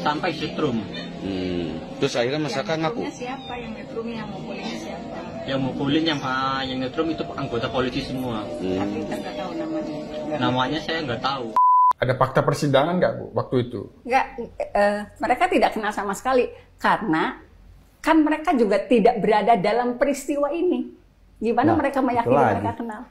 sampai setrum. Terus akhirnya Mas Saka ngaku. Siapa yang nyetrumnya, yang mukulin siapa? Yang mukulin yang nyetrum itu anggota polisi semua. Tapi kita nggak tahu namanya. Namanya saya nggak tahu. Ada fakta persidangan nggak Bu waktu itu? Nggak, mereka tidak kenal sama sekali karena kan mereka juga tidak berada dalam peristiwa ini. Gimana mereka meyakini mereka kenal?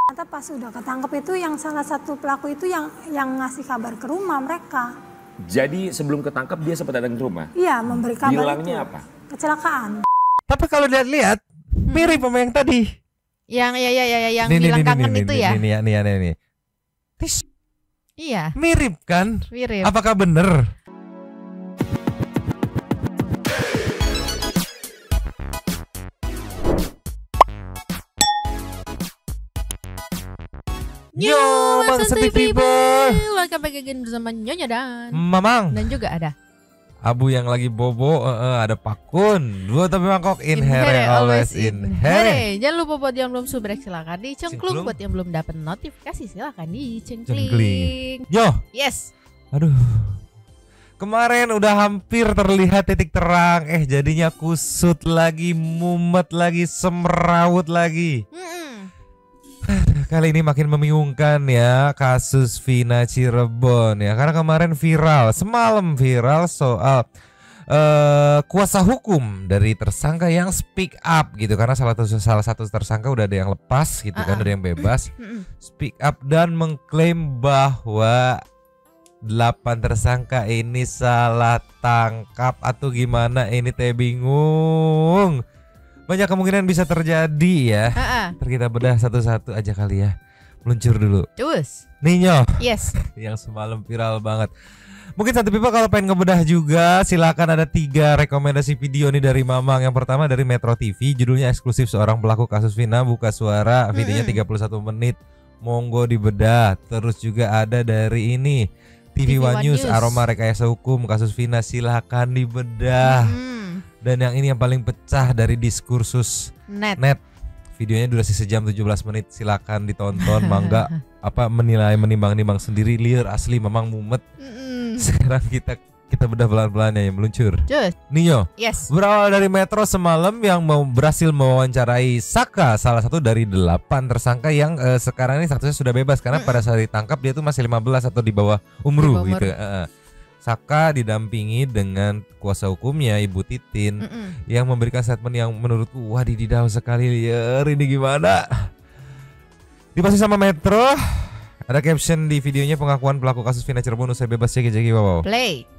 Ternyata pas udah ketangkep itu yang salah satu pelaku itu yang ngasih kabar ke rumah mereka. Jadi sebelum ketangkep dia sempat datang ke rumah? Iya, memberi kabar. Bilangnya itu. apa? Kecelakaan. Tapi kalau lihat-lihat mirip sama yang tadi. Yang yang bilang kangen itu ya. Nih. Tis. Iya. Mirip kan? Mirip. Apakah bener? Yo, Bang Sepi People. Welcome back again bersama Nyonya dan Mamang. Dan juga ada Abu yang lagi bobo, ada Pakun. Dua tapi mangkok in here, always in here. Jangan lupa buat yang belum subrek silakan dicengklung. Buat yang belum dapat notifikasi silakan dicengkling. Yo. Yes. Aduh. Kemarin udah hampir terlihat titik terang, jadinya kusut lagi, mumet lagi, semrawut lagi. Kali ini makin membingungkan ya kasus Vina Cirebon ya, karena kemarin semalam viral soal kuasa hukum dari tersangka yang speak up gitu, karena salah satu tersangka udah ada yang lepas gitu kan, ada yang bebas, speak up dan mengklaim bahwa 8 tersangka ini salah tangkap atau gimana, ini teh bingung. Banyak kemungkinan bisa terjadi ya. Ntar kita bedah satu-satu aja kali ya. Meluncur dulu. Cus. Ninyo. Yes. Yang semalam viral banget. Mungkin satu pipa kalau pengen ngebedah juga, silakan, ada 3 rekomendasi video nih dari Mamang. Yang pertama dari Metro TV, judulnya eksklusif seorang pelaku kasus Vina buka suara, videonya 31 menit. Monggo dibedah. Terus juga ada dari ini TV One News, aroma rekayasa hukum kasus Vina, silakan dibedah. Dan yang ini yang paling pecah dari diskursus net. Videonya durasi sejam 17 menit, silakan ditonton. Mangga menimbang-nimbang sendiri, liar asli memang mumet. Sekarang kita bedah pelan-pelan ya, meluncur. Ninyo. Yes. Berawal dari Metro semalam yang berhasil mewawancarai Saka, salah satu dari 8 tersangka yang sekarang ini statusnya sudah bebas karena pada saat ditangkap dia tuh masih 15 atau di bawah umur gitu. Saka didampingi dengan kuasa hukumnya Ibu Titin yang memberikan statement yang menurutku wadididaw sekali, liar ini gimana. Dipasang sama Metro, ada caption di videonya, pengakuan pelaku kasus Vina Cirebon usai bebas jeki wow. Play.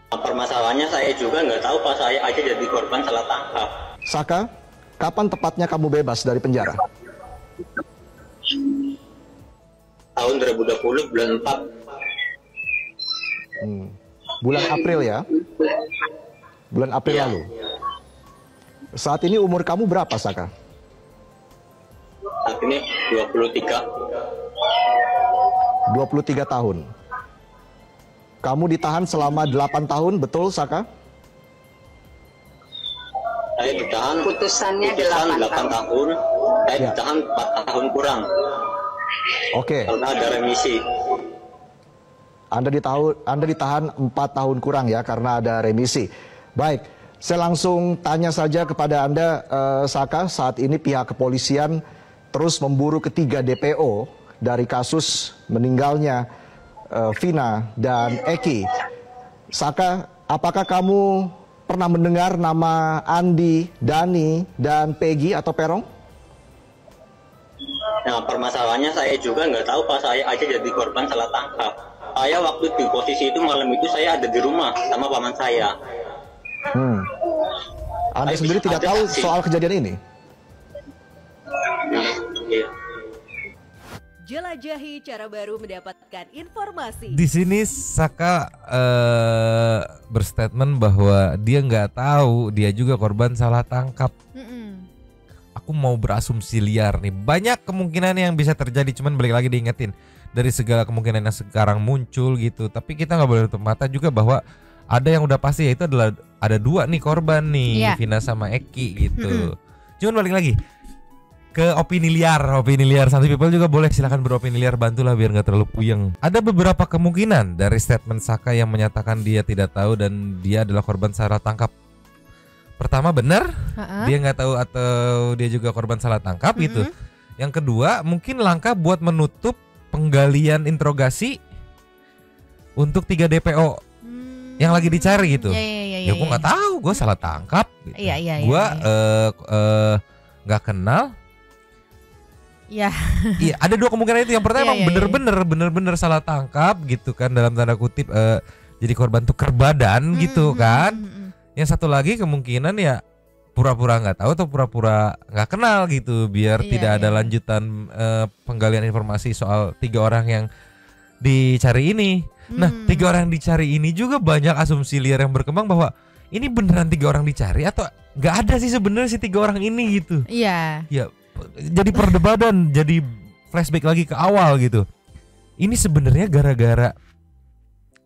Permasalahannya saya juga nggak tahu, pas saya aja jadi korban salah tangkap. Saka, kapan tepatnya kamu bebas dari penjara? Tahun 2020 bulan 4. Bulan April ya? Bulan April lalu. Saat ini umur kamu berapa, Saka? Saat ini 23. 23 tahun. Kamu ditahan selama 8 tahun, betul Saka? Saya ditahan Putusannya 8 tahun. Saya ditahan 4 tahun kurang. Oke. Karena ada remisi. Anda ditahan 4 tahun kurang ya karena ada remisi. Baik, saya langsung tanya saja kepada Anda, Saka. Saat ini pihak kepolisian terus memburu ketiga DPO dari kasus meninggalnya Vina dan Eki. Saka, apakah kamu pernah mendengar nama Andi, Dani, dan Peggy atau Perong? Nah, permasalahannya saya juga nggak tahu, pas saya aja jadi korban salah tangkap. Saya waktu di posisi itu, malam itu saya ada di rumah sama paman saya. Anda sendiri tidak tahu soal kejadian ini? Iya. Jelajahi cara baru mendapatkan informasi. Di sini Saka berstatement bahwa dia nggak tahu, dia juga korban salah tangkap. Aku mau berasumsi liar nih, banyak kemungkinan yang bisa terjadi, cuman balik lagi diingetin dari segala kemungkinan yang sekarang muncul gitu. Tapi kita nggak boleh tutup mata juga bahwa ada yang udah pasti, yaitu adalah ada 2 nih korban nih, Vina sama Eki gitu. Cuman balik lagi, ke opini liar Santuy People juga boleh, silahkan beropini liar, bantulah biar nggak terlalu puyeng. Ada beberapa kemungkinan dari statement Saka yang menyatakan dia tidak tahu dan dia adalah korban salah tangkap. Pertama benar, dia nggak tahu atau dia juga korban salah tangkap gitu. Yang kedua mungkin langkah buat menutup penggalian interogasi untuk 3 DPO yang lagi dicari gitu. Ya gue nggak tahu, gue salah tangkap. Gitu. Gue nggak kenal. Iya, ada 2 kemungkinan itu. Yang pertama emang bener-bener salah tangkap gitu kan, dalam tanda kutip jadi korban tuker badan gitu kan. Yang satu lagi kemungkinan ya pura-pura nggak tahu atau pura-pura nggak kenal gitu, biar tidak ada lanjutan penggalian informasi soal 3 orang yang dicari ini. Nah, 3 orang yang dicari ini juga banyak asumsi liar yang berkembang bahwa ini beneran 3 orang dicari atau nggak ada sih sebenarnya si 3 orang ini gitu. Iya. Ya. Jadi perdebatan, jadi flashback lagi ke awal gitu. Ini sebenarnya gara-gara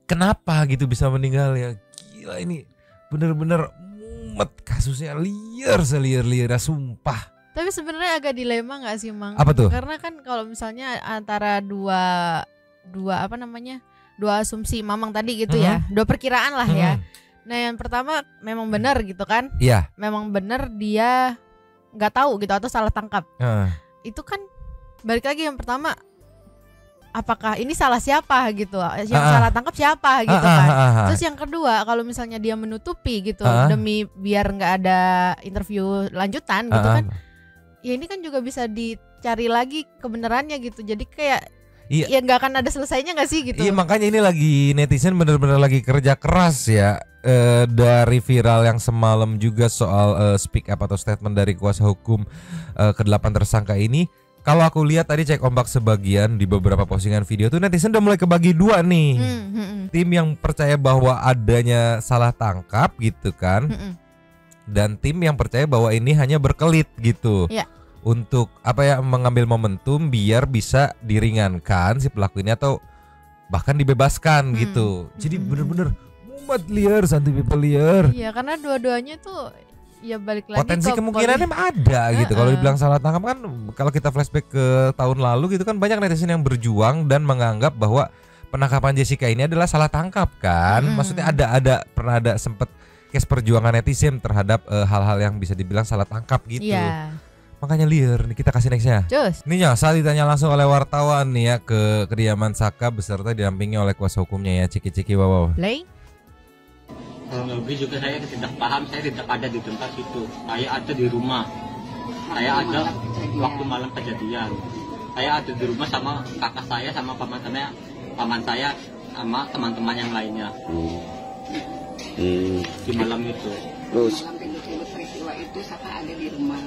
kenapa gitu bisa meninggal ya? Gila, ini bener-bener mumet, kasusnya liar seliar-liar, sumpah. Tapi sebenarnya agak dilema nggak sih, Mang? Apa tuh? Karena kan kalau misalnya antara dua apa namanya, 2 asumsi Mamang tadi gitu ya, 2 perkiraan lah ya. Nah yang pertama memang benar gitu kan? Iya. Memang benar dia nggak tahu gitu atau salah tangkap. Itu kan balik lagi, yang pertama apakah ini salah siapa gitu, yang salah tangkap siapa gitu kan. Terus yang kedua, kalau misalnya dia menutupi gitu demi biar nggak ada interview lanjutan gitu kan, ya ini kan juga bisa dicari lagi kebenarannya gitu. Jadi kayak ya nggak akan ada selesainya nggak sih gitu. Iya, makanya ini lagi netizen bener-bener lagi kerja keras ya. Dari viral yang semalam juga soal speak up atau statement dari kuasa hukum ke-8 tersangka ini. Kalau aku lihat tadi cek ombak sebagian di beberapa postingan video tuh netizen udah mulai kebagi 2 nih. Tim yang percaya bahwa adanya salah tangkap gitu kan, dan tim yang percaya bahwa ini hanya berkelit gitu. Untuk apa ya, mengambil momentum biar bisa diringankan si pelaku ini atau bahkan dibebaskan gitu. Jadi bener-bener mumet liar, Santuy People liar. Iya, karena dua-duanya tuh ya balik lagi potensi kemungkinannya ada gitu. Kalau dibilang salah tangkap kan, kalau kita flashback ke tahun lalu gitu kan, banyak netizen yang berjuang dan menganggap bahwa penangkapan Jessica ini adalah salah tangkap kan. Maksudnya pernah ada sempet case perjuangan netizen terhadap hal-hal yang bisa dibilang salah tangkap gitu. Makanya liar nih, kita kasih nextnya. Ini saat ditanya langsung oleh wartawan nih ya ke kediaman Saka beserta didampingi oleh kuasa hukumnya ya, Ciki wow. Play. Lebih juga saya tidak paham, saya tidak ada di tempat itu. Saya ada di rumah. Saya ada waktu malam kejadian. Saya ada di rumah sama kakak saya, sama paman saya, sama teman-teman yang lainnya. Di malam itu. Terus peristiwa itu Saka ada di rumah.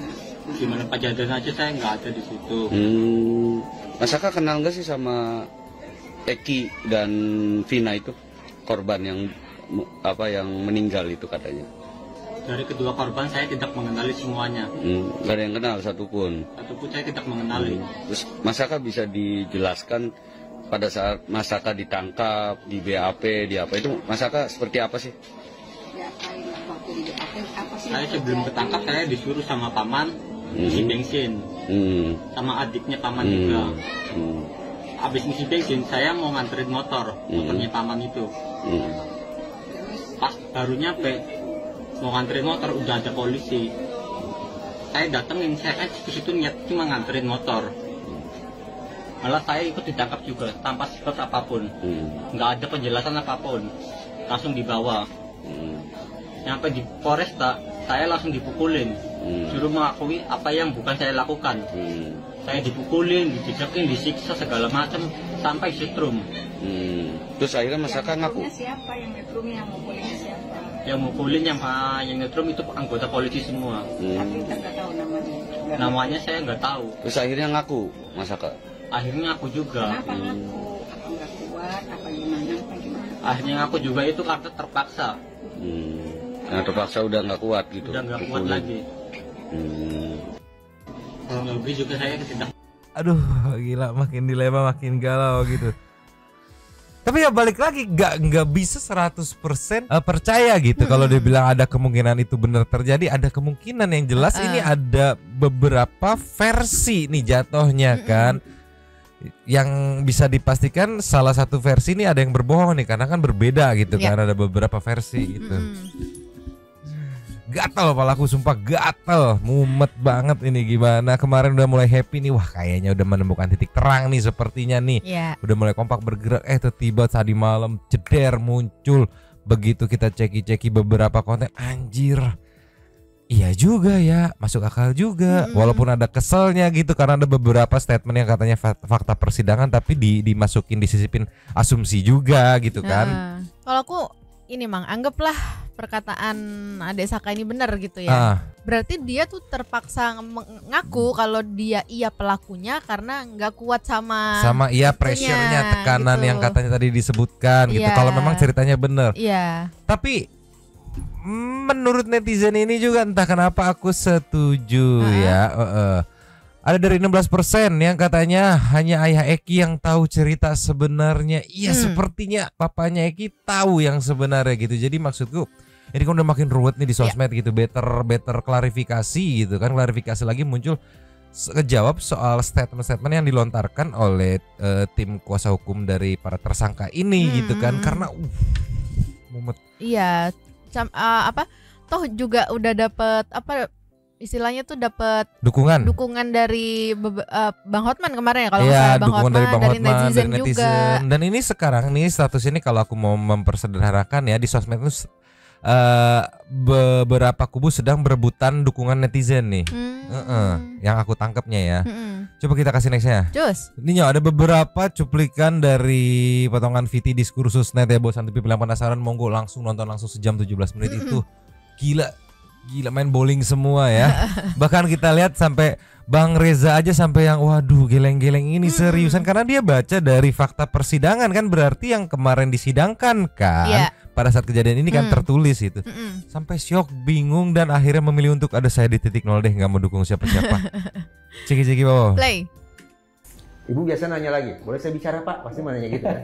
Di malam kejadian aja saya nggak ada di situ. Mas Saka kenal nggak sih sama Eki dan Vina itu, korban yang meninggal itu katanya? Dari kedua korban saya tidak mengenali semuanya. Gak ada yang kenal satupun. Satupun saya tidak mengenali. Terus Mas Saka bisa dijelaskan pada saat Mas Saka ditangkap di BAP, di apa itu Mas Saka seperti apa sih? Saya sebelum ketangkap saya disuruh sama paman isi bensin, sama adiknya paman juga. Habis ngisi bensin saya mau nganterin motornya paman itu. Pas baru nyampe mau nganterin motor udah ada polisi. Saya datengin, saya ke situ niat cuma nganterin motor. Malah saya ikut ditangkap juga tanpa sifat apapun, nggak ada penjelasan apapun, langsung dibawa. Nyampe di Polresta saya langsung dipukulin, suruh mengakui apa yang bukan saya lakukan. Saya dipukulin, dijejekin, disiksa segala macam sampai setrum. Terus akhirnya Mas Saka ngaku. Siapa yang nyetrum, yang mukulinnya siapa? Yang mukulin, yang nyetrum itu anggota polisi semua. Tapi kita nggak tahu namanya. Namanya saya nggak tahu. Terus akhirnya ngaku Mas Saka. Akhirnya ngaku juga. Kenapa ngaku? Apa nggak kuat? Apa gimana? Akhirnya ngaku juga itu karena terpaksa. Karena terpaksa udah nggak kuat gitu. Udah nggak kuat lagi. Lebih juga saya tidak. Aduh, gila, makin dilema makin galau gitu. Tapi ya balik lagi nggak bisa 100% percaya gitu. Kalau dia bilang ada kemungkinan itu benar terjadi, ada kemungkinan yang jelas ini ada beberapa versi nih jatuhnya kan. Yang bisa dipastikan salah satu versi ini ada yang berbohong nih karena kan berbeda gitu kan, ada beberapa versi gitu. Gatel palaku, sumpah gatel, mumet banget ini. Gimana kemarin udah mulai happy nih, wah kayaknya udah menemukan titik terang nih sepertinya nih. Udah mulai kompak bergerak, tiba tadi malam jeder muncul. Begitu kita ceki beberapa konten, anjir, iya juga ya, masuk akal juga. Walaupun ada keselnya gitu karena ada beberapa statement yang katanya fakta persidangan tapi dimasukin, disisipin asumsi juga gitu kan. Kalau aku ini Mang, anggaplah perkataan Adek Saka ini benar gitu ya. Berarti dia tuh terpaksa mengaku kalau dia pelakunya karena nggak kuat sama pressure-nya, tekanan gitu yang katanya tadi disebutkan gitu. Kalau memang ceritanya benar. Tapi menurut netizen ini juga entah kenapa aku setuju ya. Ada dari 16% yang katanya hanya ayah Eki yang tahu cerita sebenarnya. Iya, sepertinya papanya Eki tahu yang sebenarnya gitu. Jadi maksudku ini kan udah makin ruwet nih di sosmed gitu. Better klarifikasi gitu kan. Klarifikasi lagi muncul kejawab soal statement-statement yang dilontarkan oleh tim kuasa hukum dari para tersangka ini gitu kan. Karena mumet. Iya, toh juga udah dapet istilahnya tuh dapat dukungan dari Bang Hotman kemarin ya kalau nggak salah. Bang Hotman dari netizen juga. Dan ini sekarang nih status ini kalau aku mau mempersederhanakan ya, di sosmed itu beberapa kubu sedang berebutan dukungan netizen nih. Yang aku tangkapnya ya. Coba kita kasih nextnya. Ini ada beberapa cuplikan dari potongan VT diskursus net ya bos. Santupi bilang penasaran, monggo langsung nonton langsung sejam 17 menit itu gila main bowling semua ya. Bahkan kita lihat sampai Bang Reza aja sampai yang waduh geleng-geleng ini seriusan karena dia baca dari fakta persidangan kan, berarti yang kemarin disidangkan kan pada saat kejadian ini kan tertulis itu. Sampai syok, bingung dan akhirnya memilih untuk ada saya di titik nol deh, nggak mau dukung siapa-siapa. Ceki bawa. Play. Ibu biasa nanya lagi, boleh saya bicara Pak? Pasti mau nanya gitu kan?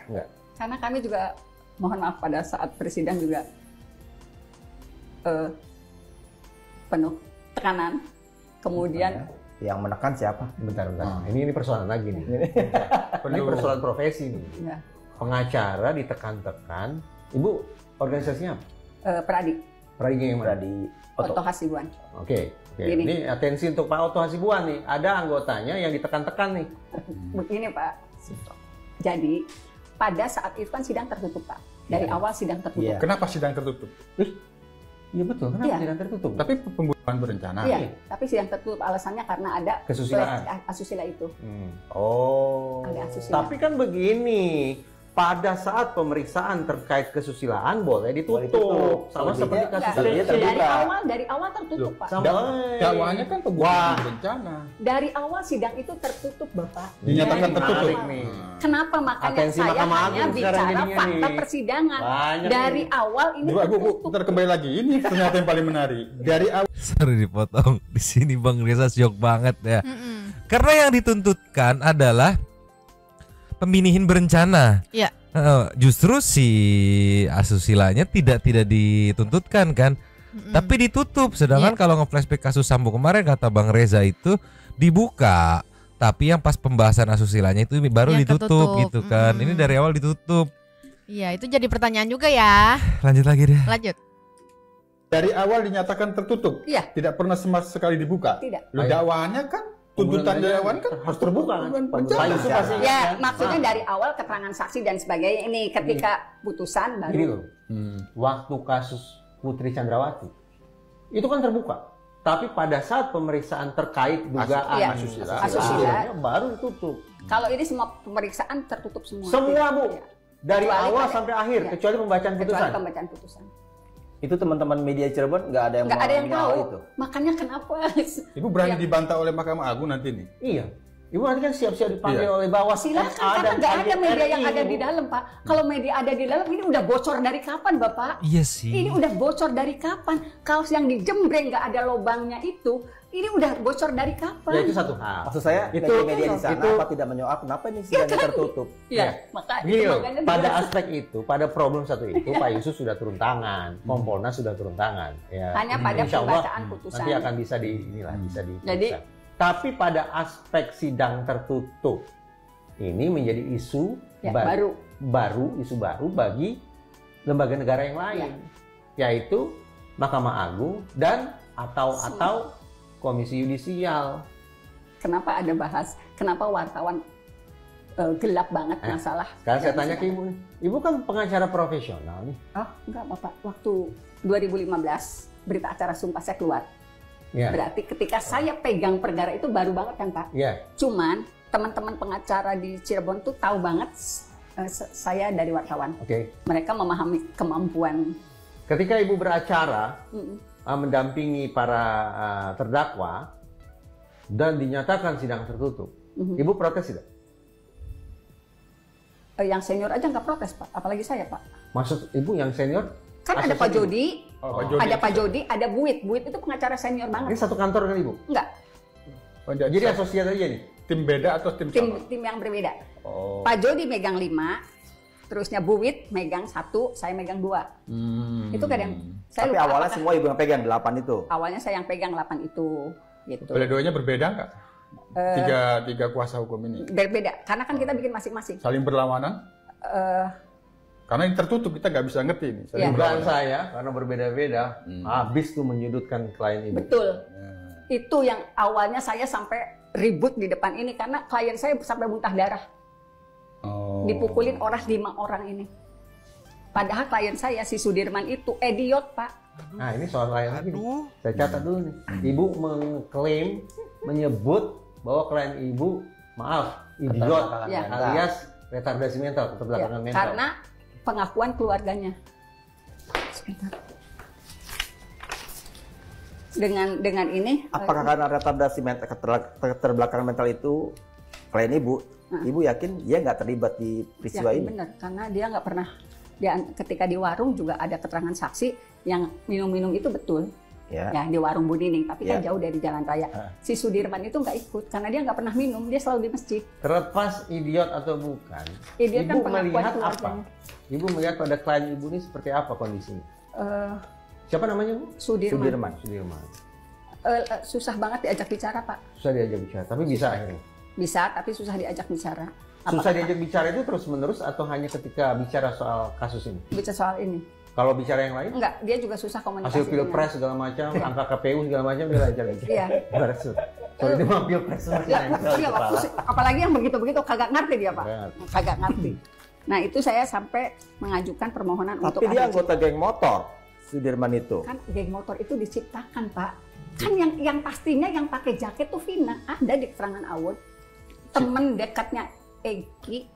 Enggak. Karena kami juga mohon maaf pada saat persidangan juga penuh tekanan, kemudian yang menekan siapa? Bentar. Ini persoalan lagi nih. Ini persoalan profesi nih. Pengacara ditekan-tekan. Ibu organisasinya apa? Peradi. Peradi yang mana? Oto Hasibuan. Oke. Ini atensi untuk Pak Oto Hasibuan nih. Ada anggotanya yang ditekan-tekan nih. Begini Pak. Jadi pada saat itu kan sidang tertutup Pak. Dari awal sidang tertutup. Kenapa sidang tertutup? Iya betul, kenapa sidang tertutup? Tapi pembunuhan berencana. Iya, tapi sidang tertutup alasannya karena ada kesusilaan. Asusila itu. Ada asusila. Tapi kan begini, pada saat pemeriksaan terkait kesusilaan boleh ditutup. Sama seperti kasus dari awal tertutup Pak. Dakwaannya kan pembunuhan berencana. Dari awal sidang itu tertutup Bapak. Dinyatakan tertutup. Kenapa makanya saya hanya bicara fakta persidangan. Dari awal ini tertutup. Ntar kembali lagi, ini ternyata yang paling menarik. Dari awal. Sorry dipotong. Di sini Bang Reza syok banget ya. Karena yang dituntutkan adalah pembinihan berencana. Iya. Justru si asusilanya tidak dituntutkan kan, tapi ditutup. Sedangkan kalau nge-flashback kasus Sambo kemarin kata Bang Reza itu dibuka, tapi yang pas pembahasan asusilanya itu baru ditutup gitu kan. Ini dari awal ditutup. Iya, itu jadi pertanyaan juga ya. Lanjut lagi deh. Lanjut. Dari awal dinyatakan tertutup. Iya. Tidak pernah sama sekali dibuka. Tidak. Dakwaannya kan tuntutan dari awal kan harus terbuka kan. Ya, maksudnya dari awal keterangan saksi dan sebagainya ini ketika putusan baru. Gini loh. Waktu kasus Putri Chandrawati itu kan terbuka. Tapi pada saat pemeriksaan terkait dugaan asusila baru ditutup. Kalau ini semua pemeriksaan tertutup semua. Semua Bu. Dari awal sampai akhir kecuali pembacaan putusan. Kecuali pembacaan putusan. Itu teman-teman media Cirebon nggak ada yang tahu itu. Makanya kenapa? Ibu berani dibantah oleh Mahkamah Agung nanti nih? Iya. Ibu nanti kan siap-siap dipanggil oleh Bawaslu. Silakan, karena nggak ada media yang ada di dalam Pak. Kalau media ada di dalam ini udah bocor dari kapan Bapak? Iya sih. Ini udah bocor dari kapan? Kaos yang dijembreng nggak ada lobangnya itu Ini udah bocor dari kapan? Ya itu satu hal. Maksud saya itu media di sana apa tidak menyoal kenapa ini sidangnya tertutup? Iya, maka gini loh, makanya pada aspek itu, pada problem satu itu Pak Yusuf sudah turun tangan, Kompolnas sudah turun tangan. Ya, hanya pada insya Allah pembacaan putusan. nanti akan bisa bisa diperiksa. Jadi, tapi pada aspek sidang tertutup ini menjadi isu ya, isu baru bagi lembaga negara yang lain, yaitu Mahkamah Agung dan atau Komisi Yudisial. Kenapa ada bahas? Kenapa wartawan gelap banget masalah? Sekarang saya tanya ke Ibu, Ibu kan pengacara profesional nih. Oh enggak Bapak, waktu 2015 berita acara sumpah saya keluar. Ya. Berarti ketika saya pegang perkara itu baru banget kan Pak? Ya. Cuman teman-teman pengacara di Cirebon tuh tahu banget saya dari wartawan. Oke. Mereka memahami kemampuan. Ketika Ibu beracara, mendampingi para terdakwa dan dinyatakan sidang tertutup, Ibu protes tidak? Yang senior aja nggak protes Pak, apalagi saya Pak. Maksud Ibu yang senior? Kan ada Pak Jody, ada Pak Jody, ada Buit. Buit itu pengacara senior banget. Ini satu kantor kan Ibu? Enggak. Jadi asosiat aja nih? Tim beda atau tim sama? Tim yang berbeda. Pak Jody megang 5. Terusnya Bu Wit megang 1, saya megang 2. Itu kadang saya tapi lupa awalnya semua Ibu yang pegang 8 itu. Awalnya saya yang pegang 8 itu gitu. Pledoi-nya berbeda nggak? Tiga kuasa hukum ini. Berbeda, karena kan kita bikin masing-masing. Saling berlawanan? Karena ini tertutup, kita nggak bisa ngerti ini. Bukan saya, karena berbeda-beda, habis tuh menyudutkan klien Ibu. Betul. Itu yang awalnya saya sampai ribut di depan ini karena klien saya sampai muntah darah. Dipukulin 5 orang ini. Padahal klien saya si Sudirman itu idiot Pak. Nah ini soal klien lagi. Saya catat dulu nih. Ibu mengklaim, menyebut bahwa klien Ibu, maaf, idiot alias retardasi mental, keterbelakangan mental. Karena pengakuan keluarganya. Sebentar. Dengan ini. Apakah karena retardasi mental, keterbelakangan mental itu klien Ibu? Ibu yakin dia nggak terlibat di peristiwa ini? Benar, karena dia nggak pernah. Ketika di warung juga ada keterangan saksi yang minum-minum itu betul. Ya di warung Bu Nining, tapi kan jauh dari jalan raya. Si Sudirman itu nggak ikut karena dia nggak pernah minum, dia selalu di masjid. Terlepas idiot atau bukan, idiot Ibu kan melihat apa? Ibu melihat pada klien Ibu ini seperti apa kondisinya? Siapa namanya Bu? Sudirman. Susah banget diajak bicara Pak. Susah diajak bicara, tapi bisa akhirnya. Bisa, tapi susah diajak bicara. Susah diajak bicara itu terus-menerus atau hanya ketika bicara soal kasus ini? Bicara soal ini. Kalau bicara yang lain? Enggak, dia juga susah komunikasi. Hasil pilpres segala macam, angka KPU segala macam dia lancar aja. Iya. Soal itu mah pilpres. Iya, apalagi yang begitu-begitu kagak ngerti dia Pak. Kagak ngerti. Nah itu saya sampai mengajukan permohonan untuk. Tapi dia anggota geng motor, Sudirman itu. Kan geng motor itu diciptakan Pak. Kan yang pastinya yang pakai jaket tuh Vina. Ada di keterangan awal. Temen dekatnya Eki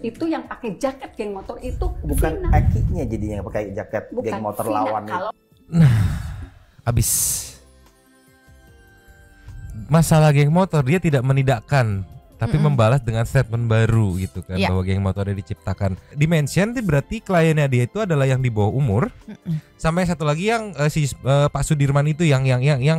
itu yang pakai jaket geng motor itu bukan Eki-nya jadinya yang pakai jaket geng motor Vina, lawan itu. Nah, abis masalah geng motor dia tidak menidakkan tapi membalas dengan statement baru gitu kan bahwa geng motornya diciptakan. Dimension berarti kliennya dia itu adalah yang di bawah umur. Sampai satu lagi yang Pak Sudirman itu yang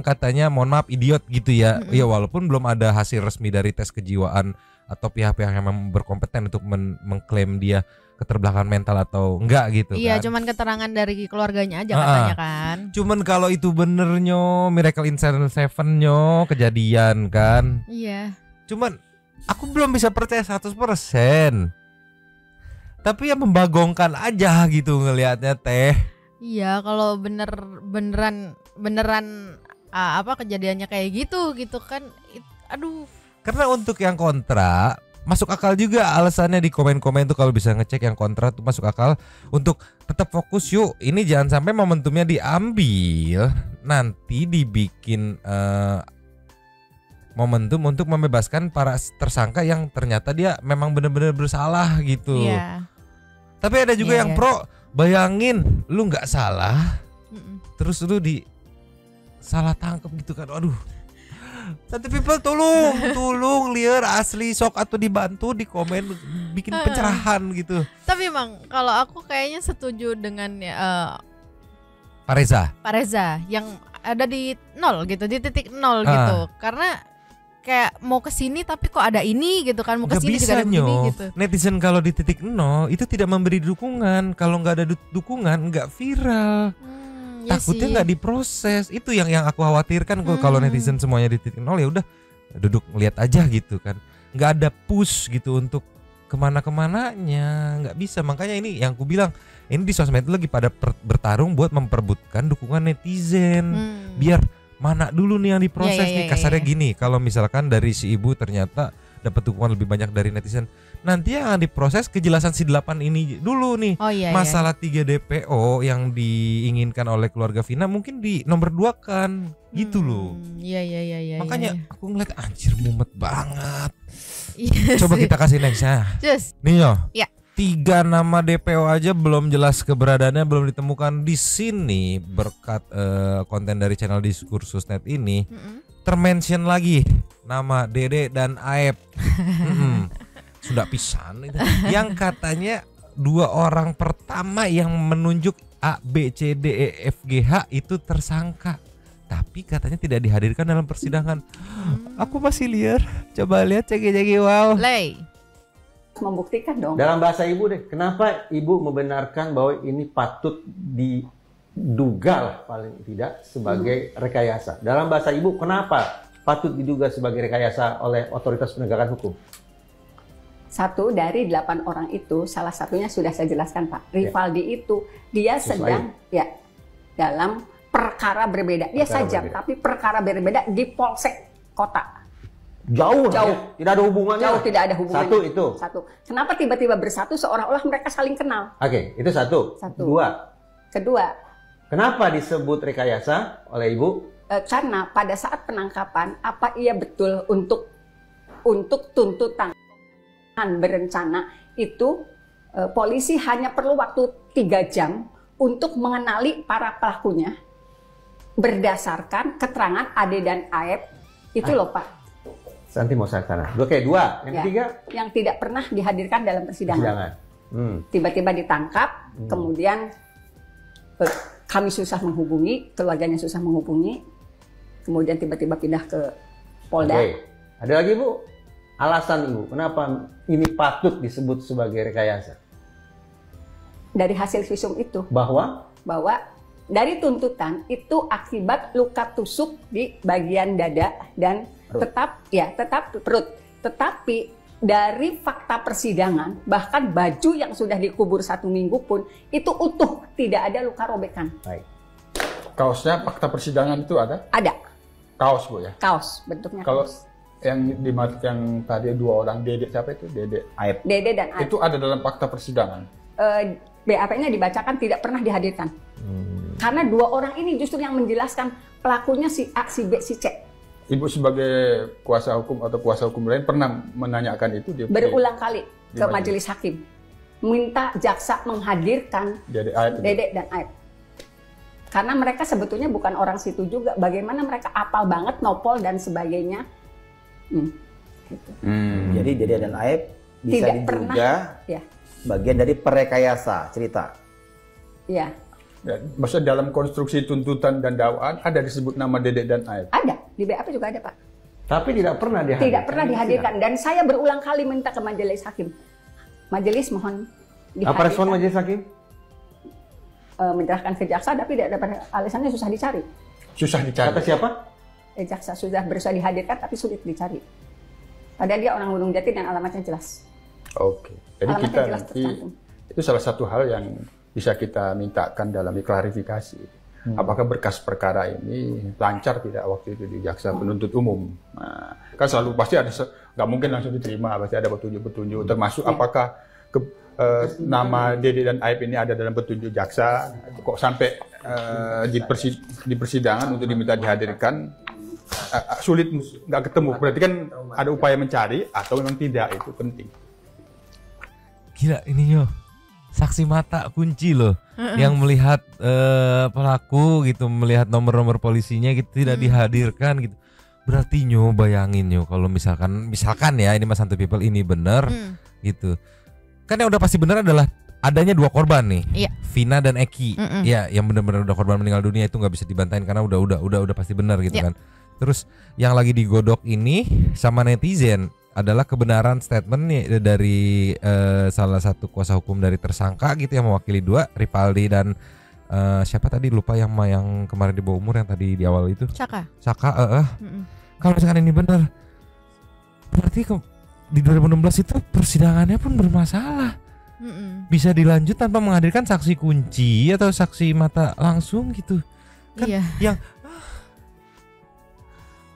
katanya mohon maaf idiot gitu ya. Ya walaupun belum ada hasil resmi dari tes kejiwaan atau pihak-pihak yang memang berkompeten untuk mengklaim dia keterbelakangan mental atau enggak gitu kan. Iya, cuman keterangan dari keluarganya aja katanya kan. Cuman kalau itu benernya Miracle in 7-nya kejadian kan. Iya. Cuman aku belum bisa percaya 100%. Tapi ya membagongkan aja gitu ngelihatnya Teh. Iya, kalau beneran kejadiannya kayak gitu kan. Aduh. Karena untuk yang kontra masuk akal juga alasannya di komen-komen tuh, kalau bisa ngecek yang kontra tuh masuk akal untuk tetap fokus yuk. Ini jangan sampai momentumnya diambil nanti dibikin momentum untuk membebaskan para tersangka yang ternyata dia memang benar-benar bersalah gitu. Tapi ada juga yang pro, bayangin lu nggak salah, terus lu salah tangkap gitu kan. Aduh. Satu people tolong liar asli sok atau dibantu di komen bikin pencerahan gitu. Tapi emang kalau aku kayaknya setuju dengan Pak Reza yang ada di nol gitu, di titik nol gitu. Karena kayak mau ke sini tapi kok ada ini gitu kan, mau ke sini juga ada begini gitu. Netizen kalau di titik nol itu tidak memberi dukungan. Kalau nggak ada dukungan nggak viral. Takutnya nggak diproses. Itu yang aku khawatirkan kalau netizen semuanya di titik nol, ya udah duduk lihat aja gitu kan. Nggak ada push gitu untuk kemana-kemananya, nggak bisa. Makanya ini yang aku bilang, ini di sosmed itu lagi pada bertarung buat memperebutkan dukungan netizen. Biar mana dulu nih yang diproses nih. Kasarnya gini, kalau misalkan dari si ibu ternyata dapat dukungan lebih banyak dari netizen, nanti yang diproses kejelasan si 8 ini dulu nih. Masalah 3 DPO yang diinginkan oleh keluarga Vina mungkin di nomor 2 kan gitu loh. Iya. Makanya aku ngeliat anjir mumet banget. Coba kita kasih next ya. Nih yo. 3 nama DPO aja belum jelas keberadaannya, belum ditemukan di sini berkat konten dari channel Diskursusnet ini. Termention lagi nama Dede dan Aep. Sudah pisan itu. Yang katanya 2 orang pertama yang menunjuk A, B, C, D, E, F, G, H itu tersangka, tapi katanya tidak dihadirkan dalam persidangan. Aku masih liar. Coba lihat cek wow. Membuktikan dong. Dalam bahasa ibu deh, kenapa ibu membenarkan bahwa ini patut diduga lah paling tidak sebagai rekayasa? Dalam bahasa ibu, kenapa patut diduga sebagai rekayasa oleh otoritas penegakan hukum? 1 dari 8 orang itu, salah satunya sudah saya jelaskan Pak, Rivaldi itu dia sedang dalam perkara berbeda. Dia sajam, tapi perkara berbeda di Polsek Kota. Jauh. Tidak ada hubungannya. Jauh, tidak ada hubungannya. 1 itu. 1. Kenapa tiba-tiba bersatu seolah-olah mereka saling kenal? Oke, itu 1. 2. Kedua. Kenapa disebut rekayasa oleh Ibu? Karena pada saat penangkapan, apa iya betul untuk tuntutan berencana itu polisi hanya perlu waktu 3 jam untuk mengenali para pelakunya berdasarkan keterangan Ade dan Aep itu loh Pak. Nanti mau saya sana. Oke, 2. Yang ketiga? Yang tidak pernah dihadirkan dalam persidangan. Tiba-tiba ditangkap, kemudian kami susah menghubungi, keluarganya susah menghubungi, kemudian tiba-tiba pindah ke Polda. Ada lagi Bu? Alasan Ibu, kenapa ini patut disebut sebagai rekayasa? Dari hasil visum itu. Bahwa dari tuntutan itu akibat luka tusuk di bagian dada dan tetap perut. Tetapi dari fakta persidangan, bahkan baju yang sudah dikubur 1 minggu pun itu utuh, tidak ada luka robekan. Baik. Kaosnya fakta persidangan itu ada? Ada. Kaos Bu ya? Kaos, bentuknya kalau kaos. Yang tadi 2 orang Dede, siapa itu? Dede Aep. Dede dan Aep. Itu ada dalam fakta persidangan? BAP-nya dibacakan tidak pernah dihadirkan. Karena 2 orang ini justru yang menjelaskan pelakunya si A, si B, si C. Ibu sebagai kuasa hukum atau kuasa hukum lain pernah menanyakan itu? Berulang kali ke majelis hakim. Minta jaksa menghadirkan Dede dan Aep. Karena mereka sebetulnya bukan orang situ juga. Bagaimana mereka apal banget nopol dan sebagainya. Gitu. Jadi Dede dan Aep bisa diduga bagian dari perekayasa cerita. Iya. Ya, maksudnya dalam konstruksi tuntutan dan dakwaan ada disebut nama Dede dan Aep? Ada, di BAP juga ada Pak. Tapi tidak pernah dihadirkan. Tidak pernah dihadirkan dan saya berulang kali minta ke majelis hakim. Majelis mohon dihadirkan. Apa respon majelis hakim? Menyerahkan ke jaksa tapi tidak dapat, alasannya susah dicari. Susah dicari. Kata siapa? Jaksa sudah berusaha dihadirkan tapi sulit dicari. Padahal dia orang Gunung Jati dan alamatnya jelas. Oke. Jadi alamatnya kita jelas nanti itu salah satu hal yang bisa kita mintakan dalam klarifikasi. Apakah berkas perkara ini lancar tidak waktu itu di jaksa penuntut umum? Nah, kan selalu pasti ada, nggak mungkin langsung diterima, pasti ada petunjuk-petunjuk. Termasuk apakah nama Dede dan Aep ini ada dalam petunjuk jaksa? Kok sampai di persidangan untuk diminta dihadirkan sulit, nggak ketemu. Berarti kan ada upaya mencari atau memang tidak, itu penting. Gila ini yo. Saksi mata kunci loh yang melihat pelaku gitu, melihat nomor-nomor polisinya gitu tidak dihadirkan gitu. Berarti nyo bayangin nyo kalau misalkan ya ini Mas Santu People ini benar gitu. Kan yang udah pasti benar adalah adanya 2 korban nih, Iya. Vina dan Eki, ya yang benar-benar udah korban meninggal dunia itu nggak bisa dibantain karena udah pasti benar gitu kan. Terus yang lagi digodok ini sama netizen adalah kebenaran statement nih dari salah satu kuasa hukum dari tersangka gitu yang mewakili 2, Ripaldi dan siapa tadi lupa yang kemarin di bawah umur yang tadi di awal itu. Saka. Kalau misalkan ini benar, berarti di 2016 itu persidangannya pun bermasalah. Bisa dilanjut tanpa menghadirkan saksi kunci atau saksi mata langsung gitu kan. Yang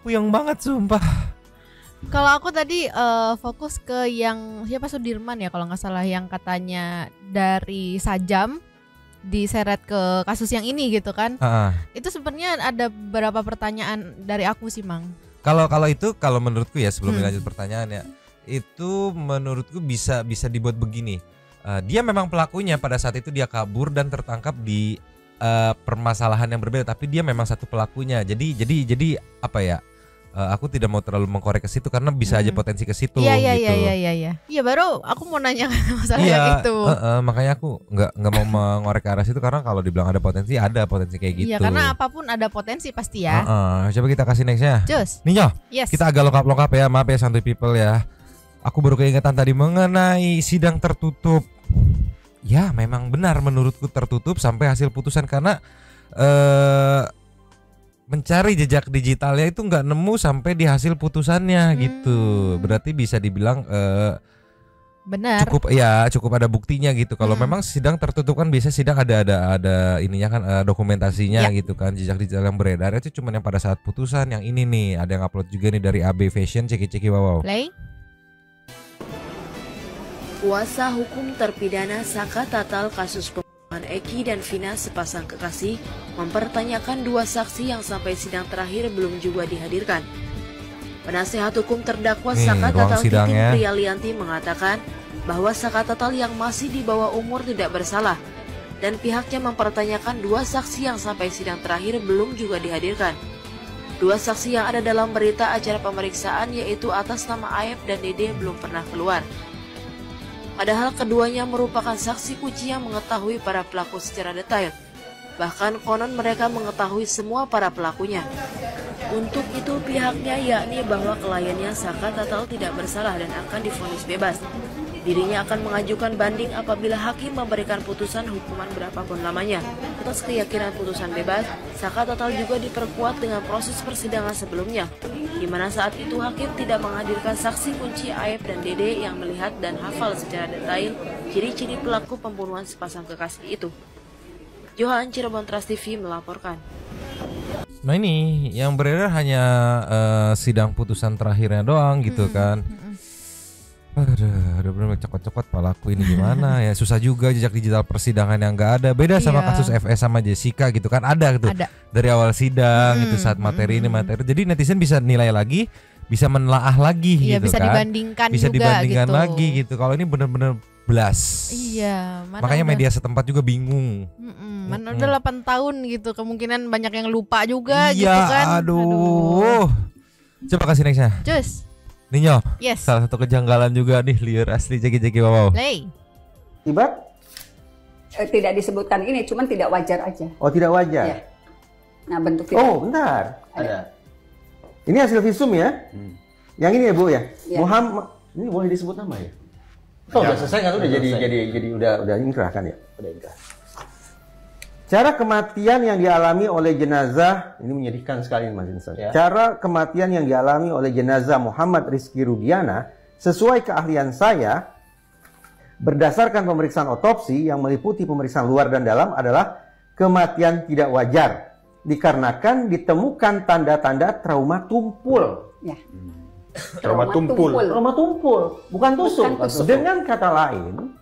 puyeng banget sumpah. Kalau aku tadi fokus ke yang siapa, Sudirman ya kalau nggak salah, yang katanya dari Sajam diseret ke kasus yang ini gitu kan. Itu sebenarnya ada beberapa pertanyaan dari aku sih, Mang. Kalau menurutku ya, sebelum lanjut pertanyaannya, itu menurutku bisa dibuat begini. Dia memang pelakunya, pada saat itu dia kabur dan tertangkap di permasalahan yang berbeda, tapi dia memang satu pelakunya. Jadi apa ya? Aku tidak mau terlalu mengkorek ke situ karena bisa aja potensi ke situ. Iya. Iya, baru aku mau nanya masalah yang itu. Makanya aku nggak mau mengorek ke arah situ karena kalau dibilang ada potensi kayak gitu. Iya, karena apapun ada potensi pasti ya. Coba kita kasih nextnya. Ninyo, kita agak lengkap ya, maaf ya Santuy People ya. Aku baru keingetan tadi mengenai sidang tertutup. Ya, memang benar menurutku tertutup sampai hasil putusan karena mencari jejak digitalnya itu nggak nemu sampai di hasil putusannya gitu. Berarti bisa dibilang benar. Cukup ada buktinya gitu. Kalau memang sidang tertutup kan biasa sidang ada ininya kan, dokumentasinya gitu kan, jejak digital yang beredar itu cuma yang pada saat putusan. Yang ini nih ada yang upload juga nih dari AB Fashion, ceki wow. Play. Kuasa hukum terpidana Saka Tatal kasus pembunuhan Eki dan Vina sepasang kekasih mempertanyakan 2 saksi yang sampai sidang terakhir belum juga dihadirkan. Penasehat hukum terdakwa Saka Tatal Titin Priyalianti mengatakan bahwa Saka Tatal yang masih di bawah umur tidak bersalah dan pihaknya mempertanyakan 2 saksi yang sampai sidang terakhir belum juga dihadirkan. 2 saksi yang ada dalam berita acara pemeriksaan yaitu atas nama Aep dan Dede belum pernah keluar. Padahal keduanya merupakan saksi kunci yang mengetahui para pelaku secara detail. Bahkan konon mereka mengetahui semua para pelakunya. Untuk itu pihaknya yakni bahwa kliennya Saka Tatal tidak bersalah dan akan divonis bebas. Dirinya akan mengajukan banding apabila hakim memberikan putusan hukuman berapapun lamanya. Atas keyakinan putusan bebas, Saka Tatal juga diperkuat dengan proses persidangan sebelumnya, di mana saat itu hakim tidak menghadirkan saksi kunci Aep dan Dede yang melihat dan hafal secara detail ciri-ciri pelaku pembunuhan sepasang kekasih itu. Johan, Cirebon Trans TV melaporkan. Nah ini yang beredar hanya sidang putusan terakhirnya doang gitu kan. Udah bener cokot-cokot palaku ini gimana ya, susah juga jejak digital persidangan yang nggak ada. Beda sama kasus FS sama Jessica gitu kan, ada gitu dari awal sidang gitu, saat materi ini materi. Jadi netizen bisa nilai lagi, bisa menelaah lagi gitu bisa kan. Dibandingkan bisa juga dibandingkan gitu. Lagi gitu. Kalau ini bener-bener blas. Iya. Makanya media setempat juga bingung. Mana udah 8 tahun gitu, kemungkinan banyak yang lupa juga gitu Iya, kan. aduh. Coba kasih nextnya. Just. Ninyo, yes. Salah satu kejanggalan juga nih, liar asli jeki-jeki wow. Play. Tiba? Tidak disebutkan ini, cuman tidak wajar aja. Oh, tidak wajar. Ya. Nah, bentuk tidak. Oh, bentar. Ada. Ini hasil visum ya? Yang ini ya, Bu ya? Muhammad, ini boleh disebut nama ya? Oh, udah selesai kan? Udah jadi udah inkrah kan ya? Udah inkrah. Cara kematian yang dialami oleh jenazah, ini menyedihkan sekali Mas Insar. Ya. Cara kematian yang dialami oleh jenazah Muhammad Rizky Rudiana sesuai keahlian saya berdasarkan pemeriksaan otopsi yang meliputi pemeriksaan luar dan dalam adalah kematian tidak wajar dikarenakan ditemukan tanda-tanda trauma tumpul. Ya. Trauma tumpul. Trauma tumpul, bukan tusuk. Dengan kata lain,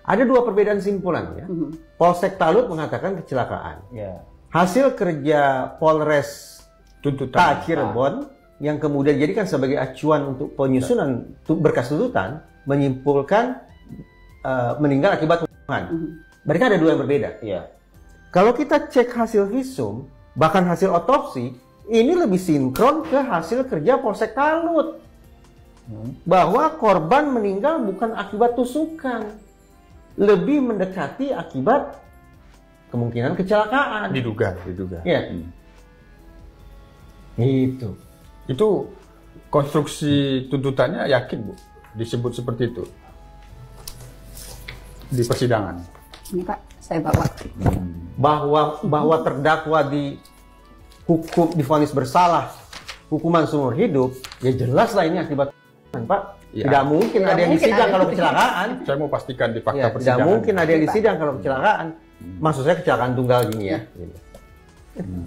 ada 2 perbedaan simpulan ya. Polsek Talut mengatakan kecelakaan. Hasil kerja Polres Cirebon yang kemudian dijadikan sebagai acuan untuk penyusunan berkas tuntutan menyimpulkan meninggal akibat pembunuhan. Mereka ada 2 yang berbeda. Kalau kita cek hasil visum, bahkan hasil otopsi, ini lebih sinkron ke hasil kerja Polsek Talut. Bahwa korban meninggal bukan akibat tusukan. lebih mendekati akibat kemungkinan kecelakaan. Diduga. Ya. Itu konstruksi tuntutannya yakin Bu disebut seperti itu di persidangan. Ini Pak, saya bawa. Bahwa terdakwa divonis bersalah hukuman seumur hidup, ya jelas lah ini akibat Pak. Ya. Tidak mungkin ada yang disidang kalau kecelakaan. Saya mau pastikan di fakta Ya, persidangan. tidak mungkin ada yang disidang kalau kecelakaan. Maksud saya kecelakaan tunggal gini ya.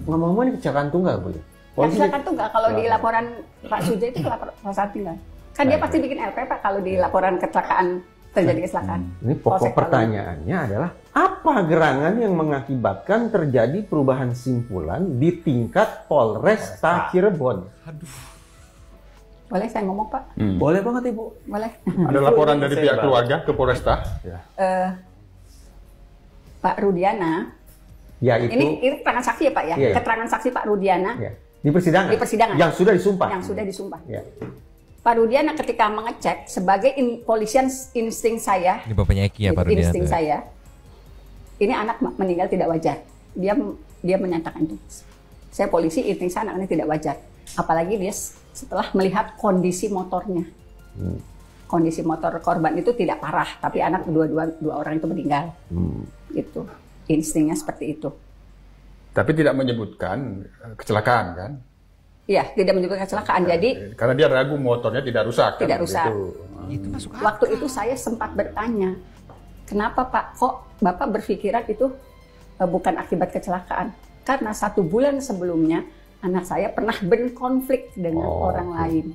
Ngomong-ngomong ini kecelakaan tunggal Bu. Kecelakaan tunggal kalau di laporan Pak Suja itu kecelakaan tunggal. Kan dia pasti bikin LP Pak kalau di laporan kecelakaan terjadi kecelakaan. Ini pokok pertanyaannya adalah apa gerangan yang mengakibatkan terjadi perubahan simpulan di tingkat Polresta Cirebon? Boleh saya ngomong Pak? Boleh banget Ibu. Boleh. Ada laporan dari pihak keluarga ke Polresta? Ya. Pak Rudiana. Ya itu. Ini keterangan saksi ya Pak ya? Iya. Keterangan saksi Pak Rudiana. Ya. Di persidangan. Di persidangan. Yang sudah disumpah. Yang sudah disumpah. Ya. Pak Rudiana ketika mengecek sebagai polisian insting saya. Ini bapaknya Eki ya Pak Rudiana. Insting saya. Ini anak meninggal tidak wajar. Dia menyatakan itu. Saya polisi, insting saya anaknya tidak wajar. Apalagi dia setelah melihat kondisi motornya. Kondisi motor korban itu tidak parah, tapi anak dua orang itu meninggal. Itu instingnya seperti itu. Tapi tidak menyebutkan kecelakaan kan? Iya, tidak menyebutkan kecelakaan. Jadi karena dia ragu motornya tidak rusak. Tidak kan? rusak. Itu waktu itu saya sempat bertanya, kenapa Pak kok Bapak berpikiran itu bukan akibat kecelakaan? Karena 1 bulan sebelumnya anak saya pernah berkonflik dengan orang lain.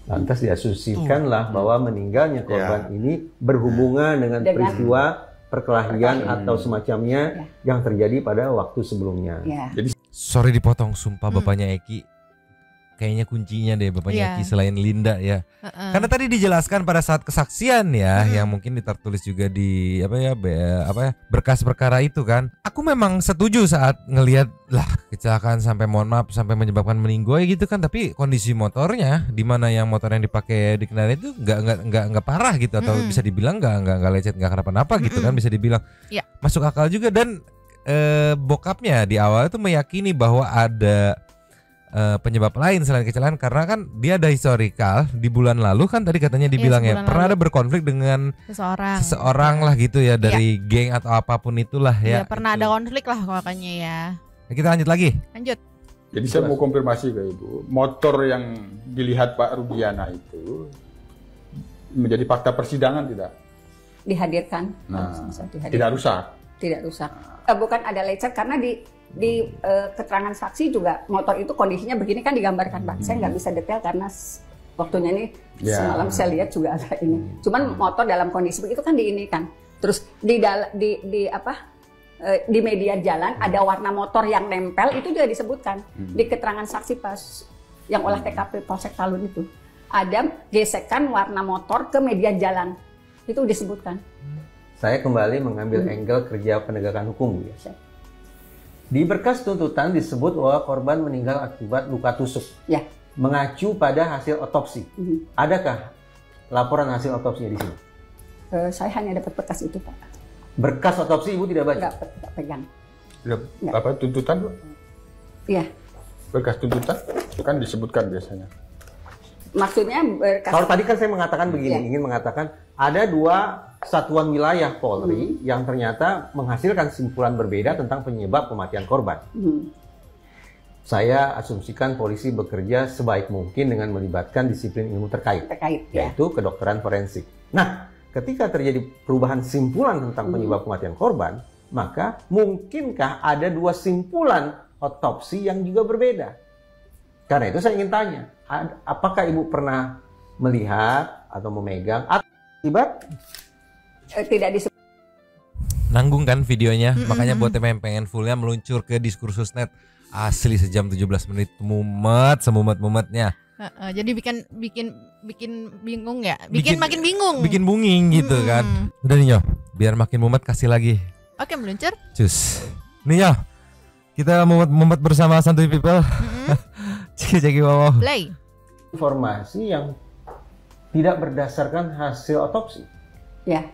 Lantas diasumsikanlah bahwa meninggalnya korban ini berhubungan dengan peristiwa perkelahian atau semacamnya yang terjadi pada waktu sebelumnya. Jadi sorry dipotong, sumpah bapaknya Eki kayaknya kuncinya deh bapaknya Eki selain Linda ya. Karena tadi dijelaskan pada saat kesaksian ya, yang mungkin tertulis juga di berkas perkara itu kan. Aku memang setuju saat ngelihat lah kecelakaan sampai mohon maaf sampai menyebabkan meninggal gitu kan, tapi kondisi motornya di mana yang motor yang dipakai di kendaraan itu nggak parah gitu, atau bisa dibilang nggak lecet, nggak kenapa-napa gitu kan, bisa dibilang. Masuk akal juga. Dan bokapnya di awal itu meyakini bahwa ada penyebab lain selain kecelakaan, karena kan dia ada historikal di bulan lalu kan tadi katanya dibilang ya pernah ada berkonflik dengan seseorang lah gitu ya, dari geng atau apapun itulah ya. Pernah ada konflik lah makanya ya. Kita lanjut lagi. Lanjut. Jadi saya mau konfirmasi ke Ibu, motor yang dilihat Pak Rudiana itu menjadi fakta persidangan tidak? Dihadirkan. Tidak rusak. Tidak rusak. Bukan ada lecet karena di keterangan saksi juga motor itu kondisinya begini kan digambarkan Pak. Saya nggak bisa detail karena waktunya ini semalam saya lihat juga ada ini. Cuman motor dalam kondisi begitu kan diinikan. Terus di media jalan ada warna motor yang nempel, itu juga disebutkan di keterangan saksi pas yang olah TKP Polsek Talun itu. Ada gesekan warna motor ke media jalan. Itu disebutkan. Saya kembali mengambil angle kerja penegakan hukum ya. Di berkas tuntutan disebut bahwa korban meninggal akibat luka tusuk. Ya. Mengacu pada hasil otopsi. Adakah laporan hasil otopsinya di sini? Saya hanya dapat berkas itu Pak. Berkas otopsi Ibu tidak baca? Tidak pegang. Apa tuntutan Bu? Iya. Berkas tuntutan kan disebutkan biasanya. Maksudnya berkas. Kalau tadi kan saya mengatakan begini, ingin mengatakan ada 2 satuan wilayah Polri yang ternyata menghasilkan simpulan berbeda tentang penyebab kematian korban. Saya asumsikan polisi bekerja sebaik mungkin dengan melibatkan disiplin ilmu terkait yaitu kedokteran forensik. Nah, ketika terjadi perubahan simpulan tentang penyebab kematian korban, maka mungkinkah ada 2 simpulan otopsi yang juga berbeda? Karena itu saya ingin tanya, apakah Ibu pernah melihat atau memegang akibat? Tidak disebut. Nanggung kan videonya, makanya buat yang pengen fullnya meluncur ke Diskursus.net. Asli sejam 17 menit, semumet-mumetnya. Jadi bikin bingung ya, makin bingung. Bikin bunging gitu kan. Udah nih Nyo, biar makin mumet kasih lagi. Oke, meluncur. Cus. Nih Nyo, kita mumet bersama Santuy People. Ceki wow. Play. Informasi yang tidak berdasarkan hasil otopsi. Ya.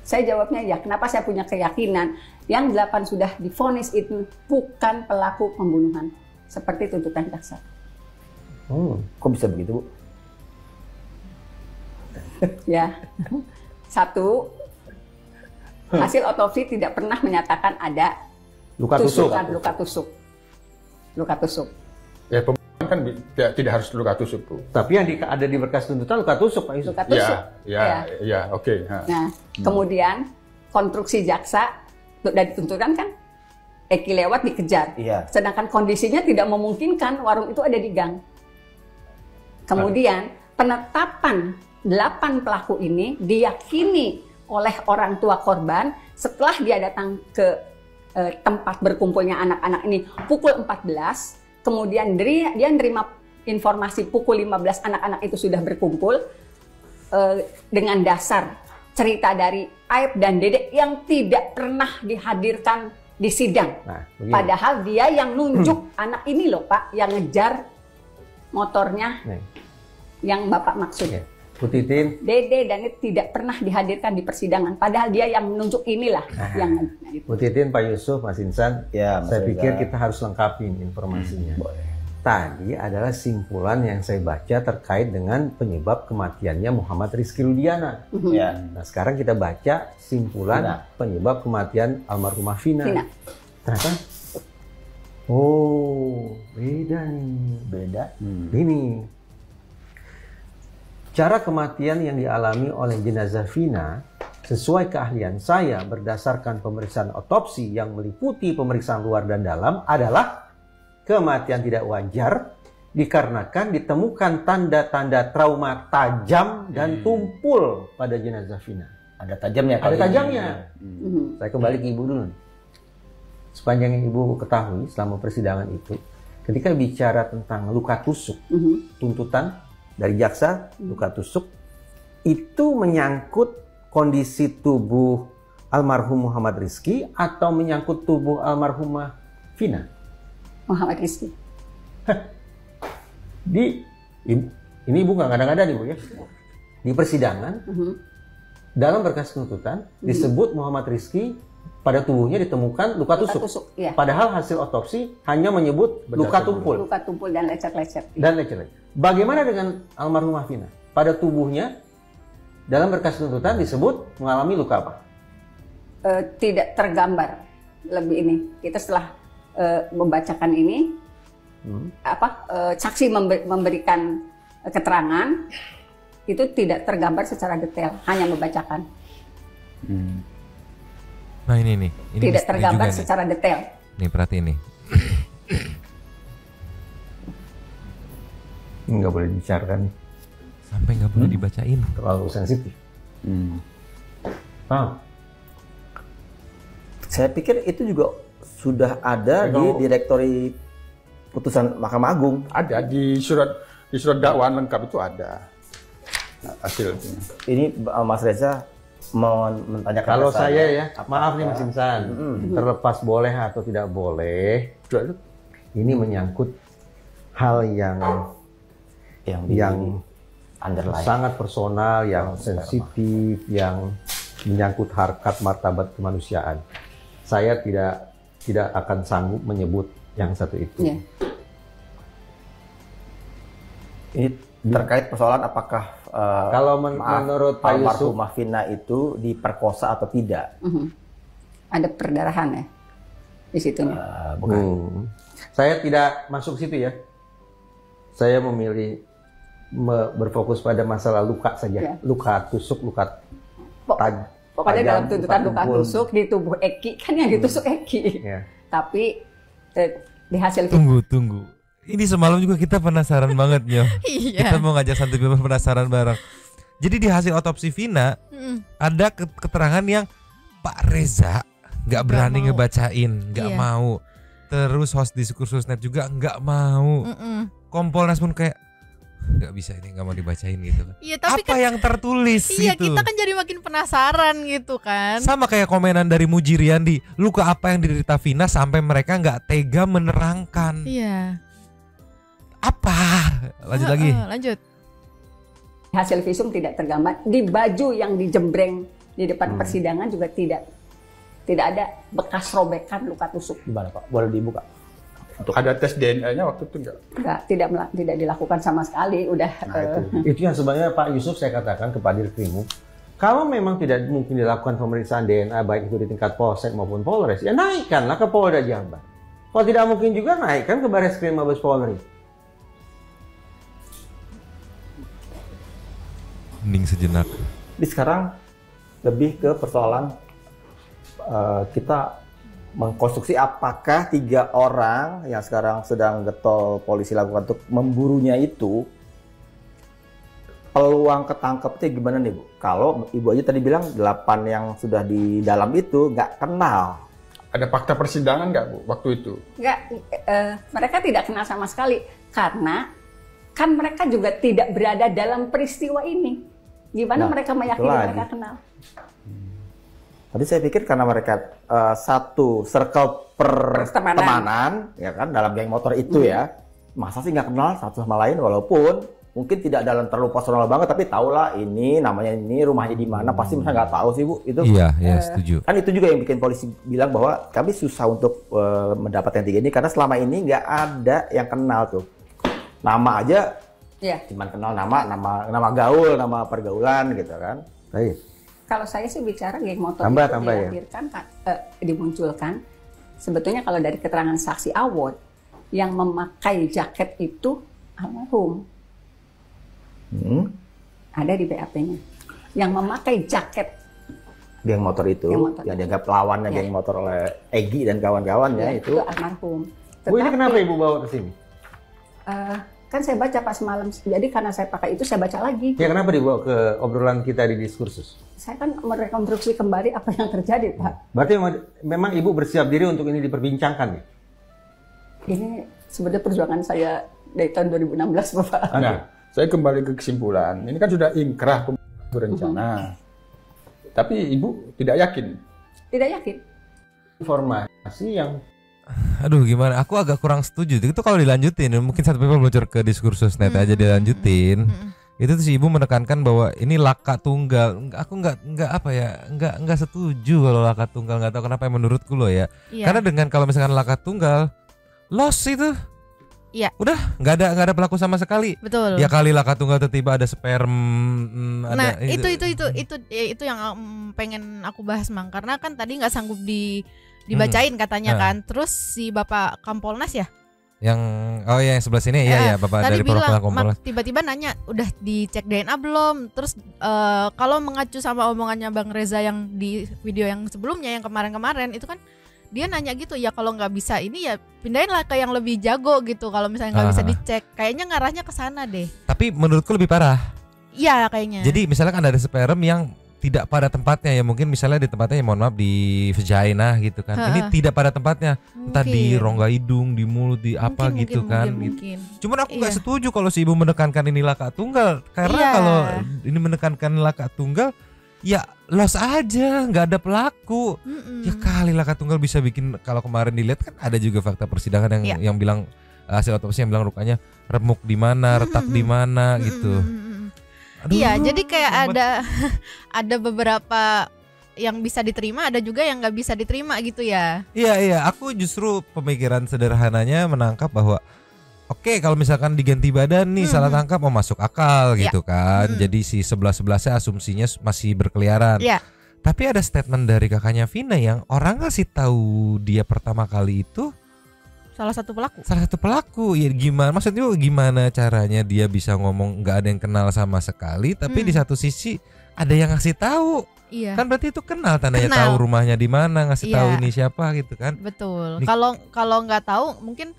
Saya jawabnya ya. Kenapa saya punya keyakinan yang 8 sudah divonis itu bukan pelaku pembunuhan seperti tuntutan jaksa. Kok bisa begitu, Bu? Ya, satu, hasil otopsi tidak pernah menyatakan ada luka tusuk. Luka tusuk. Ya, pembunuhan kan tidak harus luka tusuk, Bu. Tapi yang ada di berkas tuntutan luka tusuk, Pak Yusuf. Luka tusuk. Ya, oke. Nah, kemudian konstruksi jaksa dari tuntutan kan Eki lewat dikejar. Iya. Sedangkan kondisinya tidak memungkinkan, warung itu ada di gang. Kemudian penetapan 8 pelaku ini diyakini oleh orang tua korban setelah dia datang ke tempat berkumpulnya anak-anak ini pukul 14, kemudian dia nerima informasi pukul 15 anak-anak itu sudah berkumpul dengan dasar cerita dari Aib dan Dedek yang tidak pernah dihadirkan di sidang. Padahal dia yang nunjuk anak ini loh Pak, yang ngejar motornya yang Bapak maksud. Bu Titin, Dede dan itu tidak pernah dihadirkan di persidangan. Padahal dia yang menunjuk inilah yang Bu Titin, Pak Yusuf, Mas Insan, saya pikir kita harus lengkapin informasinya. Tadi adalah simpulan yang saya baca terkait dengan penyebab kematiannya Muhammad Rizky Rudiana. Nah, sekarang kita baca simpulan penyebab kematian almarhumah Vina. Ternyata, beda nih. Beda. Ini cara kematian yang dialami oleh jenazah Vina sesuai keahlian saya berdasarkan pemeriksaan otopsi yang meliputi pemeriksaan luar dan dalam adalah kematian tidak wajar dikarenakan ditemukan tanda-tanda trauma tajam dan tumpul pada jenazah Vina. Ada tajamnya. Ada tajamnya. Saya kembali ke Ibu dulu. Sepanjang yang Ibu ketahui selama persidangan itu, ketika bicara tentang luka tusuk, tuntutan dari jaksa, luka tusuk, itu menyangkut kondisi tubuh almarhum Muhammad Rizky atau menyangkut tubuh almarhumah Vina? Muhammad Rizky. Ini Ibu nggak ngada-ngada nih Bu ya. Di persidangan, dalam berkas tuntutan disebut Muhammad Rizky pada tubuhnya ditemukan luka tusuk. Padahal hasil otopsi hanya menyebut luka tumpul. Luka tumpul dan lecet-lecet. Bagaimana dengan almarhumah Vina? Pada tubuhnya dalam berkas tuntutan disebut mengalami luka apa? Tidak tergambar lebih ini. Kita setelah membacakan ini, saksi memberikan keterangan itu tidak tergambar secara detail, hanya membacakan. Nah ini tidak tergambar secara detail. Nih perhati ini. Nggak boleh dibicarakan. Sampai nggak boleh dibacain. Terlalu sensitif. Saya pikir itu juga sudah ada di direktori putusan Mahkamah Agung. Ada di surat dakwaan lengkap itu ada hasilnya. Ini Mas Reza mau menanyakan kalau saya ya, maaf nih Mas Insan, terlepas boleh atau tidak boleh, ini menyangkut hal yang sangat personal, yang sensitif, yang menyangkut harkat martabat kemanusiaan. Saya tidak akan sanggup menyebut yang satu itu. Ini terkait persoalan apakah kalau menurut Pak Yusuf almarhumah Vina itu diperkosa atau tidak? Ada perdarahan ya di situ. Bukan. Saya tidak masuk situ ya. Saya memilih berfokus pada masalah luka saja. Luka tusuk, luka pokoknya dalam tuntutan luka tusuk di tubuh Eki, kan yang ditusuk Eki. Tapi di hasil tunggu. Ini semalam juga kita penasaran banget Nyo. Kita mau ngajak Santai Bebas penasaran bareng. Jadi di hasil otopsi Vina ada keterangan yang Pak Reza nggak berani ngebacain, nggak mau. Terus host Diskursusnet juga nggak mau. Kompolnas pun kayak nggak bisa, ini nggak mau dibacain gitu kan. Tapi apa yang tertulis gitu. Kita kan jadi makin penasaran gitu kan. Sama kayak komenan dari Mujiriandi, luka apa yang diderita Vina sampai mereka nggak tega menerangkan. Apa? Lanjut lagi. Lanjut. Hasil visum tidak tergambar di baju yang dijembreng Di depan persidangan juga tidak ada bekas robekan luka tusuk. Gimana Pak? Boleh dibuka? Ada tes DNA-nya waktu itu enggak? Tidak dilakukan sama sekali. Udah. Itu yang sebenarnya Pak Yusuf saya katakan kepada Dirkrimum. Kalau memang tidak mungkin dilakukan pemeriksaan DNA baik itu di tingkat Polsek maupun Polres, ya naikkanlah ke Polda Jabar. Kalau tidak mungkin juga naikkan ke Barreskrim Mabes Polri. Hening sejenak. Jadi sekarang lebih ke persoalan kita mengkonstruksi apakah 3 orang yang sekarang sedang getol polisi lakukan untuk memburunya itu, peluang ketangkepnya gimana nih Bu? Kalau Ibu aja tadi bilang 8 yang sudah di dalam itu nggak kenal. Ada fakta persidangan nggak Bu waktu itu? Nggak, mereka tidak kenal sama sekali. Karena kan mereka juga tidak berada dalam peristiwa ini. Gimana mereka meyakini mereka kenal? Tadi saya pikir karena mereka satu circle pertemanan, ya kan, dalam geng motor itu ya, masa sih nggak kenal satu sama lain, walaupun mungkin tidak dalam terlalu personal banget, tapi tahulah ini namanya ini, rumahnya di mana, pasti masa nggak tahu sih Bu itu. Iya, setuju. Kan itu juga yang bikin polisi bilang bahwa kami susah untuk mendapatkan 3 ini karena selama ini nggak ada yang kenal tuh. Nama aja, cuman kenal nama gaul, nama pergaulan gitu kan. Baik. Kalau saya sih bicara geng motor tambah dihadirkan, dimunculkan. Sebetulnya kalau dari keterangan saksi awal, yang memakai jaket itu almarhum. Ada di BAP-nya. Yang memakai jaket geng motor itu, yang dianggap lawannya geng motor oleh Egy dan kawan-kawannya itu almarhum. Bu, ini kenapa Ibu bawa ke sini? Kan saya baca pas malam, jadi karena saya pakai itu saya baca lagi. Ya kenapa dibawa ke obrolan kita di diskursus? Saya kan merekonstruksi kembali apa yang terjadi Pak. Berarti memang Ibu bersiap diri untuk ini diperbincangkan ya? Ini sebenarnya perjuangan saya dari tahun 2016 Bapak. Nah, saya kembali ke kesimpulan, ini kan sudah inkrah berencana. Tapi Ibu tidak yakin? Tidak yakin. Informasi yang aduh gimana, aku agak kurang setuju. Itu kalau dilanjutin, mungkin satu people meluncur ke diskursus net aja dilanjutin. Itu tuh si Ibu menekankan bahwa ini laka tunggal. Aku nggak setuju kalau laka tunggal. Nggak tahu kenapa menurutku loh ya. Karena dengan kalau misalkan laka tunggal, loss itu. Iya. Udah nggak ada pelaku sama sekali. Betul. Ya kali laka tunggal tiba-tiba ada sperm. Nah itu yang pengen aku bahas Mang. Karena kan tadi nggak sanggup dibacain katanya kan. Terus si Bapak Kompolnas ya? Yang sebelah sini ya Bapak dari bilang, Kompolnas. Tiba-tiba nanya udah dicek DNA belum? Terus kalau mengacu sama omongannya Bang Reza yang di video yang sebelumnya yang kemarin-kemarin itu kan dia nanya gitu, ya kalau nggak bisa ini ya pindahin lah ke yang lebih jago gitu. Kalau misalnya nggak bisa dicek, kayaknya ngarahnya ke sana deh. Tapi menurutku lebih parah. Iya kayaknya. Jadi misalnya kan ada sperm yang tidak pada tempatnya ya, mungkin misalnya di tempatnya ya mohon maaf di vagina gitu kan. Ini tidak pada tempatnya, entah di rongga hidung, di mulut, di apa gitu kan. Mungkin. Cuman aku nggak setuju kalau si Ibu menekankan ini laka tunggal, karena kalau ini menekankan laka tunggal, ya loss aja, nggak ada pelaku. Ya kali laka tunggal bisa bikin, kalau kemarin dilihat kan ada juga fakta persidangan yang bilang hasil otopsi yang bilang rukanya remuk di mana, retak di mana gitu. Aduh, iya, jadi kayak ada beberapa yang bisa diterima, ada juga yang nggak bisa diterima gitu ya. Iya, aku justru pemikiran sederhananya menangkap bahwa oke, kalau misalkan diganti badan nih salah tangkap mau masuk akal gitu kan. Jadi si 11-11-nya asumsinya masih berkeliaran. Tapi ada statement dari kakaknya Vina yang orang ngasih tahu dia pertama kali itu salah satu pelaku. Ya gimana, maksudnya gimana caranya dia bisa ngomong nggak ada yang kenal sama sekali, tapi di satu sisi ada yang ngasih tahu. Kan berarti itu kenal, tandanya tahu rumahnya di mana, ngasih tahu ini siapa gitu kan. Betul. Kalau nggak tahu mungkin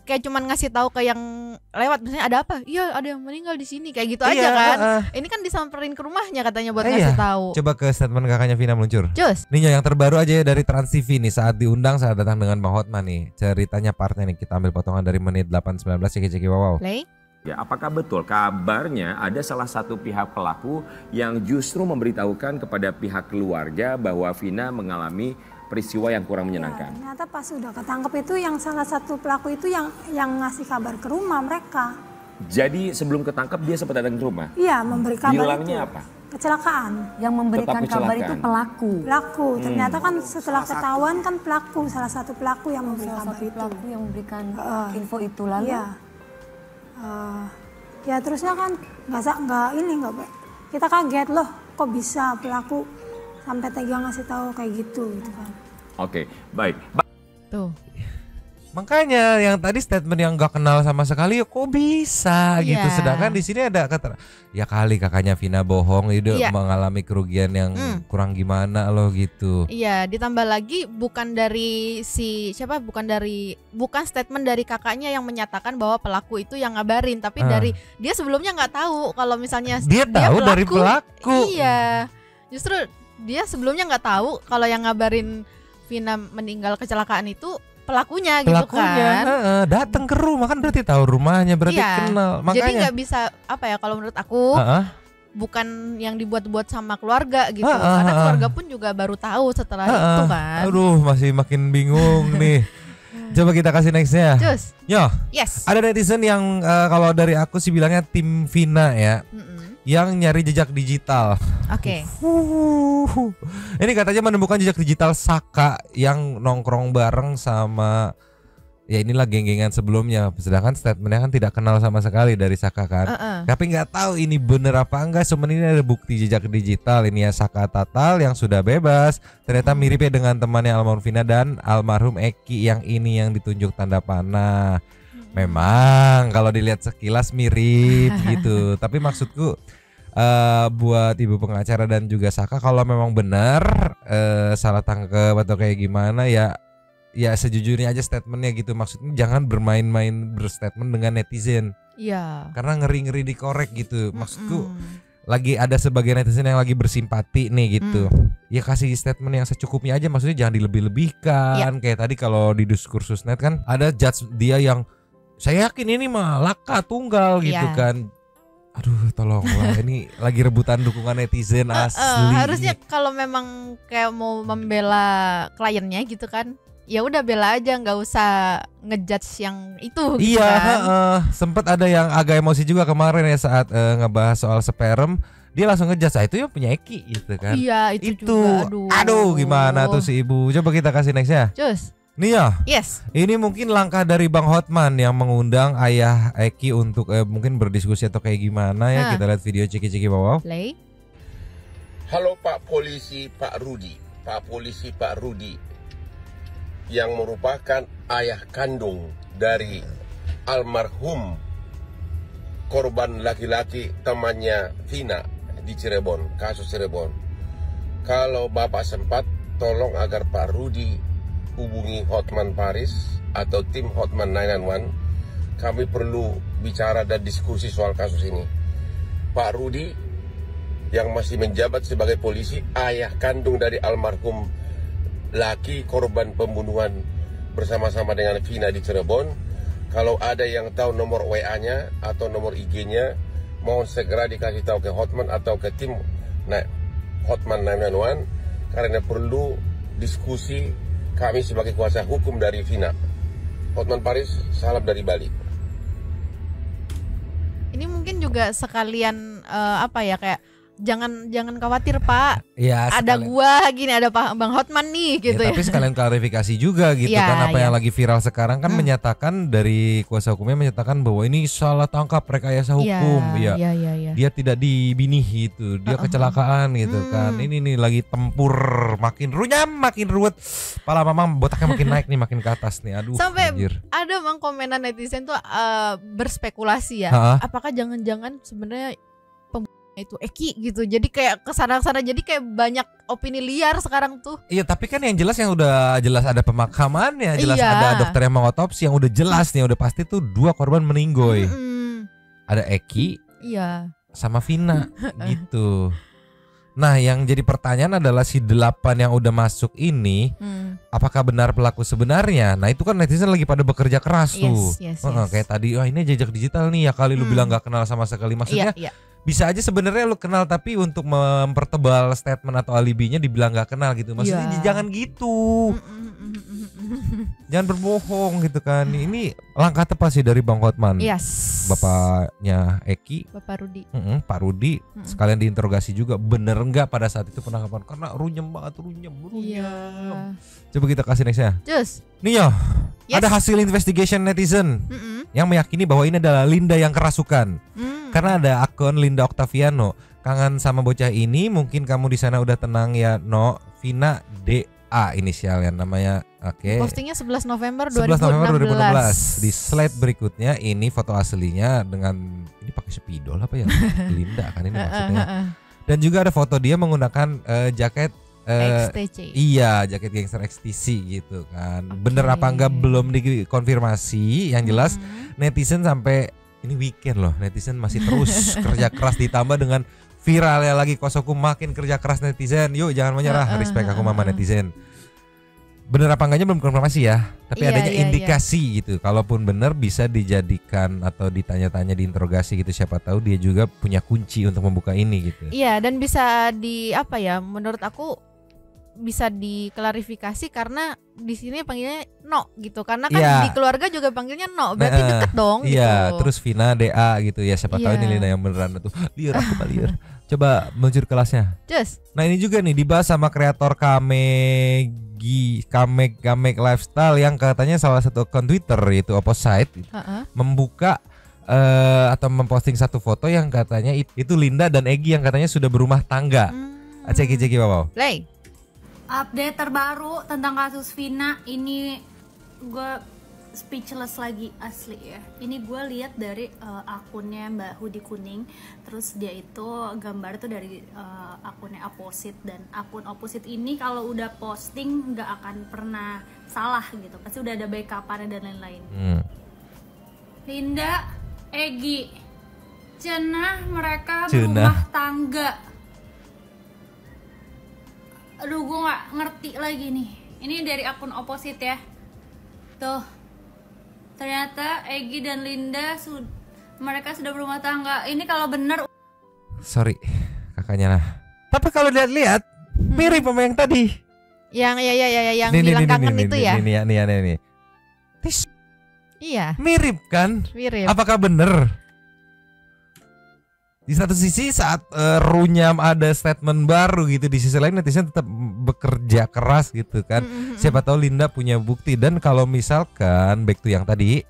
kayak cuman ngasih tahu ke yang lewat, misalnya ada apa? Iya, ada yang meninggal di sini, kayak gitu aja kan. Ini kan disamperin ke rumahnya katanya buat ngasih tahu. Coba ke statement kakaknya Vina meluncur. Cus. Nih yang terbaru aja dari Trans TV nih, saat diundang saat datang dengan Bang Hotman nih. Ceritanya partnya nih, kita ambil potongan dari menit 8:19 ceki wow. Ya, apakah betul kabarnya ada salah satu pihak pelaku yang justru memberitahukan kepada pihak keluarga bahwa Vina mengalami peristiwa yang kurang menyenangkan? Ternyata pas sudah ketangkep itu yang salah satu pelaku itu yang ngasih kabar ke rumah mereka. Jadi sebelum ketangkep dia sempat datang ke rumah? Iya, memberi kabar. Bilangnya itu. apa? kecelakaan. Yang memberikan kabar itu pelaku. Ternyata kan setelah ketahuan kan salah satu pelaku yang memberi kabar itu. Pelaku yang memberikan info itu lalu. Iya. Ya terusnya kan nggak kita kaget loh, kok bisa pelaku sampai tega ngasih tahu kayak gitu kan. Oke, baik. Tuh. Makanya yang tadi statement yang nggak kenal sama sekali, kok bisa gitu. Sedangkan di sini ada kata, ya kali kakaknya Vina bohong, itu mengalami kerugian yang kurang gimana loh gitu. Iya, ditambah lagi bukan statement dari kakaknya yang menyatakan bahwa pelaku itu yang ngabarin, tapi dari dia sebelumnya nggak tahu kalau misalnya dia tahu dari pelaku. Iya, justru dia sebelumnya nggak tahu kalau yang ngabarin Vina meninggal kecelakaan itu pelakunya gitu kan. Datang ke rumah kan berarti tahu rumahnya, berarti kenal. Makanya jadi nggak bisa kalau menurut aku bukan yang dibuat-buat sama keluarga gitu, karena keluarga pun juga baru tahu setelah itu kan. Aduh, masih makin bingung nih. Coba kita kasih nextnya. Cus. Yo. Yes. Ada netizen yang kalau dari aku sih bilangnya tim Vina ya. Yang nyari jejak digital. Oke. Ini katanya menemukan jejak digital Saka yang nongkrong bareng sama ya inilah geng-gengan sebelumnya. Sedangkan statementnya kan tidak kenal sama sekali dari Saka kan. Tapi nggak tahu ini bener apa enggak. Cuman ini ada bukti jejak digital ini ya, Saka Tatal yang sudah bebas. Ternyata miripnya dengan temannya almarhum Vina dan almarhum Eki yang ini yang ditunjuk tanda panah. Memang kalau dilihat sekilas mirip gitu. Tapi maksudku buat ibu pengacara dan juga Saka, kalau memang benar salah tangkap atau kayak gimana ya sejujurnya aja statementnya gitu. Maksudnya jangan bermain-main berstatement dengan netizen. Iya. Karena ngeri-ngeri dikorek gitu. Maksudku lagi ada sebagian netizen yang lagi bersimpati nih gitu. Ya kasih statement yang secukupnya aja. Maksudnya jangan dilebih-lebihkan. Kayak tadi kalau di Diskursusnet kan ada judge dia yang saya yakin ini mah laka tunggal gitu kan. Aduh tolonglah ini lagi rebutan dukungan netizen asli. Harusnya kalau memang kayak mau membela kliennya gitu kan, ya udah bela aja, nggak usah ngejudge yang itu gitu kan. Sempet ada yang agak emosi juga kemarin ya saat ngebahas soal sperm. Dia langsung ngejudge, itu ya punya Eki gitu kan. Iya itu juga. Aduh gimana tuh si ibu. Coba kita kasih nextnya. Cus. Nih ya. Yes. Ini mungkin langkah dari Bang Hotman yang mengundang ayah Eki untuk mungkin berdiskusi atau kayak gimana ya. Kita lihat video ciki-ciki bawah. Play. Halo Pak Polisi Pak Rudi. Pak Polisi Pak Rudi yang merupakan ayah kandung dari almarhum korban laki-laki temannya Vina di Cirebon, kasus Cirebon. Kalau Bapak sempat, tolong agar Pak Rudi hubungi Hotman Paris atau tim Hotman 911. Kami perlu bicara dan diskusi soal kasus ini. Pak Rudi yang masih menjabat sebagai polisi, ayah kandung dari almarhum laki korban pembunuhan bersama-sama dengan Vina di Cirebon. Kalau ada yang tahu nomor WA-nya atau nomor IG-nya, mohon segera dikasih tahu ke Hotman atau ke tim Hotman 911 karena perlu diskusi kami sebagai kuasa hukum dari Vina. Hotman Paris, salam dari Bali. Ini mungkin juga sekalian kayak jangan khawatir Pak. Ya, ada gua gini, ada Bang Hotman nih gitu ya. Tapi sekalian klarifikasi juga gitu kan apa yang lagi viral sekarang kan menyatakan dari kuasa hukumnya menyatakan bahwa ini salah tangkap rekayasa hukum. Dia tidak dibinih gitu. Dia kecelakaan gitu kan. Ini nih lagi tempur makin runyam, makin ruwet. Pala Mamang botaknya makin naik nih, makin ke atas nih. Aduh. Sampai anjir. ada Mang komenan netizen tuh berspekulasi ya. Apakah jangan-jangan sebenarnya itu Eki gitu, jadi kayak kesana-kesana, jadi kayak banyak opini liar sekarang tuh. Iya tapi kan yang jelas yang udah jelas ada pemakamannya, jelas ada dokter yang mengotopsi, yang udah jelas nih, udah pasti tuh 2 korban meninggoy. Ada Eki, sama Vina gitu. Nah yang jadi pertanyaan adalah si 8 yang udah masuk ini, apakah benar pelaku sebenarnya? Nah itu kan netizen lagi pada bekerja keras tuh. Kayak tadi, wah ini jejak digital nih ya kali lu bilang gak kenal sama sekali. Maksudnya bisa aja sebenarnya lu kenal tapi untuk mempertebal statement atau alibinya dibilang gak kenal gitu. Maksudnya jangan gitu. Jangan berbohong gitu kan. Ini langkah tepat sih dari Bang Hotman. Yes. Bapaknya Eki, Bapak Rudi. Pak Rudi sekalian diinterogasi juga, bener enggak pada saat itu penangkapan, karena runyem banget, runyem. Iya. Coba kita kasih nextnya. Just. Nih yo, ada hasil investigation netizen yang meyakini bahwa ini adalah Linda yang kerasukan. Karena ada akun Linda Octaviano, kangen sama bocah ini, mungkin kamu di sana udah tenang ya, no. Vina DA inisialnya namanya. Oke. Postingnya 11 November 2016. Di slide berikutnya ini foto aslinya dengan ini pakai spidol apa ya? Linda kan ini maksudnya. Dan juga ada foto dia menggunakan jaket XTC. Iya, jaket gangster XTC gitu kan. Bener apa enggak belum dikonfirmasi. Yang jelas netizen sampai ini weekend loh, netizen masih terus kerja keras, ditambah dengan viralnya lagi Kosoku, makin kerja keras netizen. Yuk jangan menyerah, respect aku mama netizen. Bener apa enggaknya belum konfirmasi ya, tapi adanya indikasi gitu. Kalaupun bener bisa dijadikan atau ditanya-tanya, diinterogasi gitu, siapa tahu dia juga punya kunci untuk membuka ini gitu. Iya, dan bisa di apa ya, menurut aku bisa diklarifikasi karena di sini panggilnya No gitu, karena kan di keluarga juga panggilnya No, berarti deket dong gitu. Iya, terus Vina DA gitu ya, siapa tahu ini Linda yang beneran tuh. Liar aku liar. Coba meluncur kelasnya. Just. Nah ini juga nih dibahas sama kreator Kamek Lifestyle yang katanya salah satu akun Twitter yaitu Opposite membuka atau memposting satu foto yang katanya itu Linda dan Egy yang katanya sudah berumah tangga. Ceki wow. Play. Update terbaru tentang kasus Vina ini, gue speechless lagi asli ya. Ini gue lihat dari akunnya Mbak Hoodie Kuning, terus dia itu gambar itu dari akunnya Opposite, dan akun Opposite ini kalau udah posting nggak akan pernah salah gitu, pasti udah ada backup-nya dan lain-lain. Linda, Egy, cenah mereka berumah tangga. Aduh, gue nggak ngerti lagi nih. Ini dari akun Opposite ya. Tuh, ternyata Egy dan Linda mereka sudah berumah tangga. Ini kalau bener. Sorry, kakaknya lah. Tapi kalau lihat-lihat mirip sama yang tadi. Yang yang bilang kangen itu ya. Ini. Iya. Mirip kan? Mirip. Apakah bener? Di satu sisi saat runyam ada statement baru gitu, di sisi lain netizen tetap bekerja keras gitu kan. Siapa tahu Linda punya bukti, dan kalau misalkan back to yang tadi,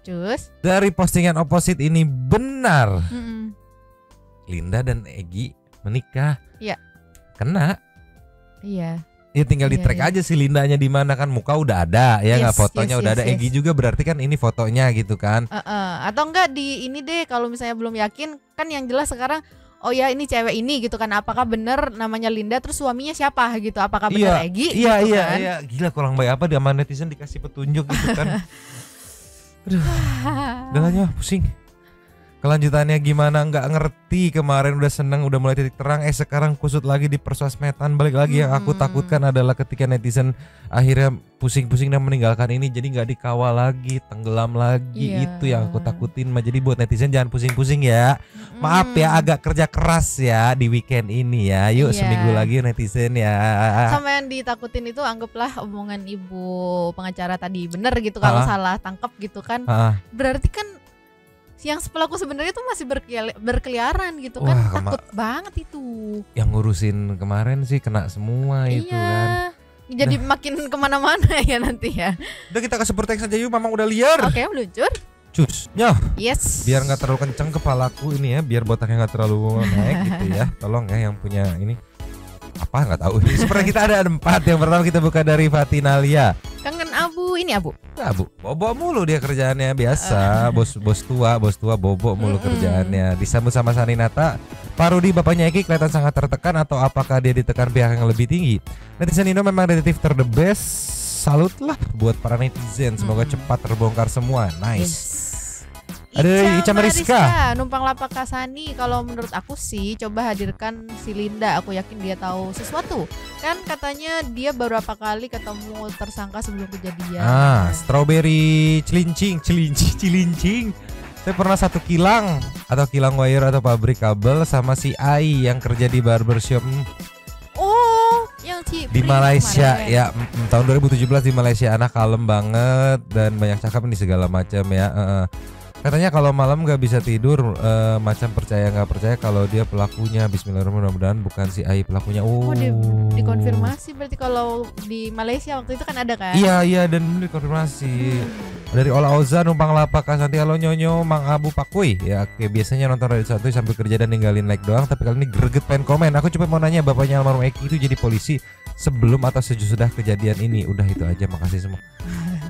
dari postingan Opposite ini benar, Linda dan Egy menikah. Iya. Kena. Iya. Ya tinggal di track aja si Lindanya di mana kan, muka udah ada ya nggak, fotonya udah ada. Egy juga berarti kan ini fotonya gitu kan. Atau enggak di ini deh, kalau misalnya belum yakin kan, yang jelas sekarang oh ya ini cewek ini gitu kan, apakah bener namanya Linda, terus suaminya siapa gitu, apakah bener Egy gitu kan? Iya. Gila kurang baik apa dia sama netizen dikasih petunjuk gitu kan. Aduh, udahnya pusing. Kelanjutannya gimana nggak ngerti. Kemarin udah seneng, udah mulai titik terang, sekarang kusut lagi di persosmedan. Balik lagi yang aku takutkan adalah ketika netizen akhirnya pusing-pusing dan meninggalkan ini, jadi nggak dikawal lagi, tenggelam lagi. Itu yang aku takutin. Jadi buat netizen jangan pusing-pusing ya. Maaf ya, agak kerja keras ya di weekend ini ya. Yuk seminggu lagi netizen ya. Sama yang ditakutin itu anggaplah omongan ibu pengacara tadi bener gitu, kalau salah tangkap gitu kan. Berarti kan yang pelaku sebenarnya tuh masih berkeliaran gitu. Wah, kan takut banget itu. Yang ngurusin kemarin sih kena semua itu kan. Jadi makin kemana-mana ya nanti ya. Udah kita kasih proteksi saja yuk, Mamang udah liar. Oke, meluncur. Cus, nyoh. Yes. Biar nggak terlalu kenceng kepalaku ini ya, biar botaknya nggak terlalu naik gitu ya. Tolong ya yang punya ini. Apa nggak tahu. Seperti kita ada 4. Yang pertama kita buka dari Fatinalia. Kangen Abu, ini Abu. Abu, bobo mulu dia kerjaannya biasa. Bos tua bobo mulu kerjaannya. Disambut sama Saninata. Pak Rudi bapaknya Eki kelihatan sangat tertekan, atau apakah dia ditekan pihak yang lebih tinggi? Netizen Indo memang detektif ter the best. Salut lah buat para netizen. Semoga cepat terbongkar semua. Nice. Ada Ica Mariska, numpang lapak Kasani. Kalau menurut aku sih coba hadirkan si Linda, aku yakin dia tahu sesuatu. Kan katanya dia beberapa kali ketemu tersangka sebelum kejadian. Strawberry cilincing. Saya pernah satu kilang wire atau pabrik kabel sama si Ai yang kerja di barbershop. Oh, yang Di Malaysia ya, tahun 2017 di Malaysia, anak kalem banget dan banyak cakap nih segala macam ya. Katanya kalau malam nggak bisa tidur, macam percaya nggak percaya kalau dia pelakunya. Bismillahirrahmanirrahim, mudah-mudahan bukan si Ai pelakunya. Dikonfirmasi berarti kalau di Malaysia waktu itu kan ada kan? Iya dan dikonfirmasi. Dari Ola Oza, Numpang Lapak, Kasanti, Halo Nyonyo, Mang Abu Pakui. Ya kayak biasanya nonton Radio 1 sambil kerja dan ninggalin like doang, tapi kali ini greget pengen komen. Aku cuma mau nanya, bapaknya almarhum Eki itu jadi polisi sebelum atau sesudah kejadian ini? Udah itu aja, makasih semua.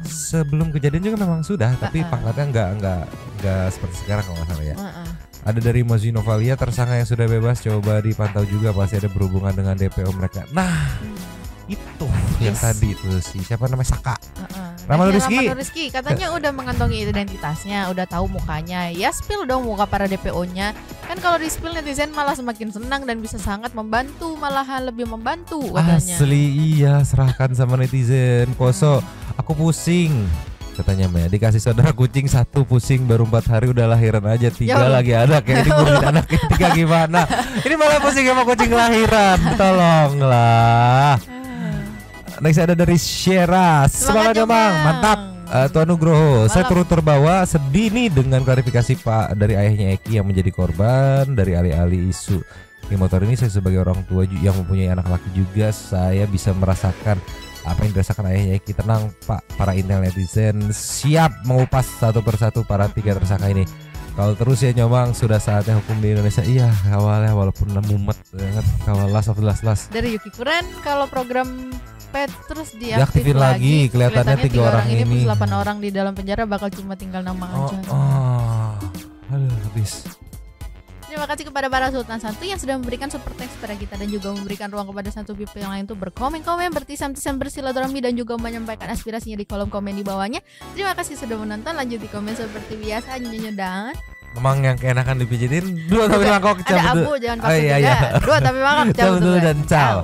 Sebelum kejadian juga memang sudah, tapi pangkatnya nggak seperti sekarang kalau nggak salah ya. Ada dari Mozino Valia, tersangka yang sudah bebas coba dipantau juga, pasti ada berhubungan dengan DPO mereka. Nah itu yang tadi itu siapa namanya Saka. Ramadhan Rizky katanya udah mengantongi identitasnya, udah tahu mukanya. Ya spill dong muka para DPO-nya. Kan kalau di spill netizen malah semakin senang dan bisa sangat membantu, malahan lebih membantu katanya. Asli iya, serahkan sama netizen. Poso, aku pusing katanya Maya. Dikasih saudara kucing 1 pusing, baru 4 hari udah lahiran aja, 3 lagi ada. Kayak ngurusin anak ketiga gimana? Ini malah pusing sama kucing lahiran. Tolonglah. Next ada dari Sheras. Semangat Bang, mantap. Tuan Nugroho, saya turut terbawa sedih nih dengan klarifikasi Pak dari ayahnya Eki yang menjadi korban dari alih-alih isu geng motor ini. Saya sebagai orang tua yang mempunyai anak laki juga, saya bisa merasakan apa yang dirasakan ayahnya Eki. Tenang Pak, para intel netizen siap mengupas satu persatu para 3 tersangka ini. Kalau terus ya Nyomang, sudah saatnya hukum di Indonesia. Iya, awalnya walaupun mumet banget, kalau las. Dari Yuki Kuren, kalau program terus diaktifin lagi, kelihatannya 3 orang ini 8 orang di dalam penjara bakal cuma tinggal nama aja. Aduh, habis. Terima kasih kepada para Sultan Santu yang sudah memberikan support teks kepada kita dan juga memberikan ruang kepada Santu people yang lain untuk berkomen-komen, bertisam-tisam, bersilaturahmi dan juga menyampaikan aspirasinya di kolom komen di bawahnya. Terima kasih sudah menonton. Lanjut di komen seperti biasa, Nyonyo dan Memang yang keenakan dipijitin 2 tapi mangkok cabut. Ada Abu, jangan pakai juga. 2 tapi mangkok cabut. Dan ciao.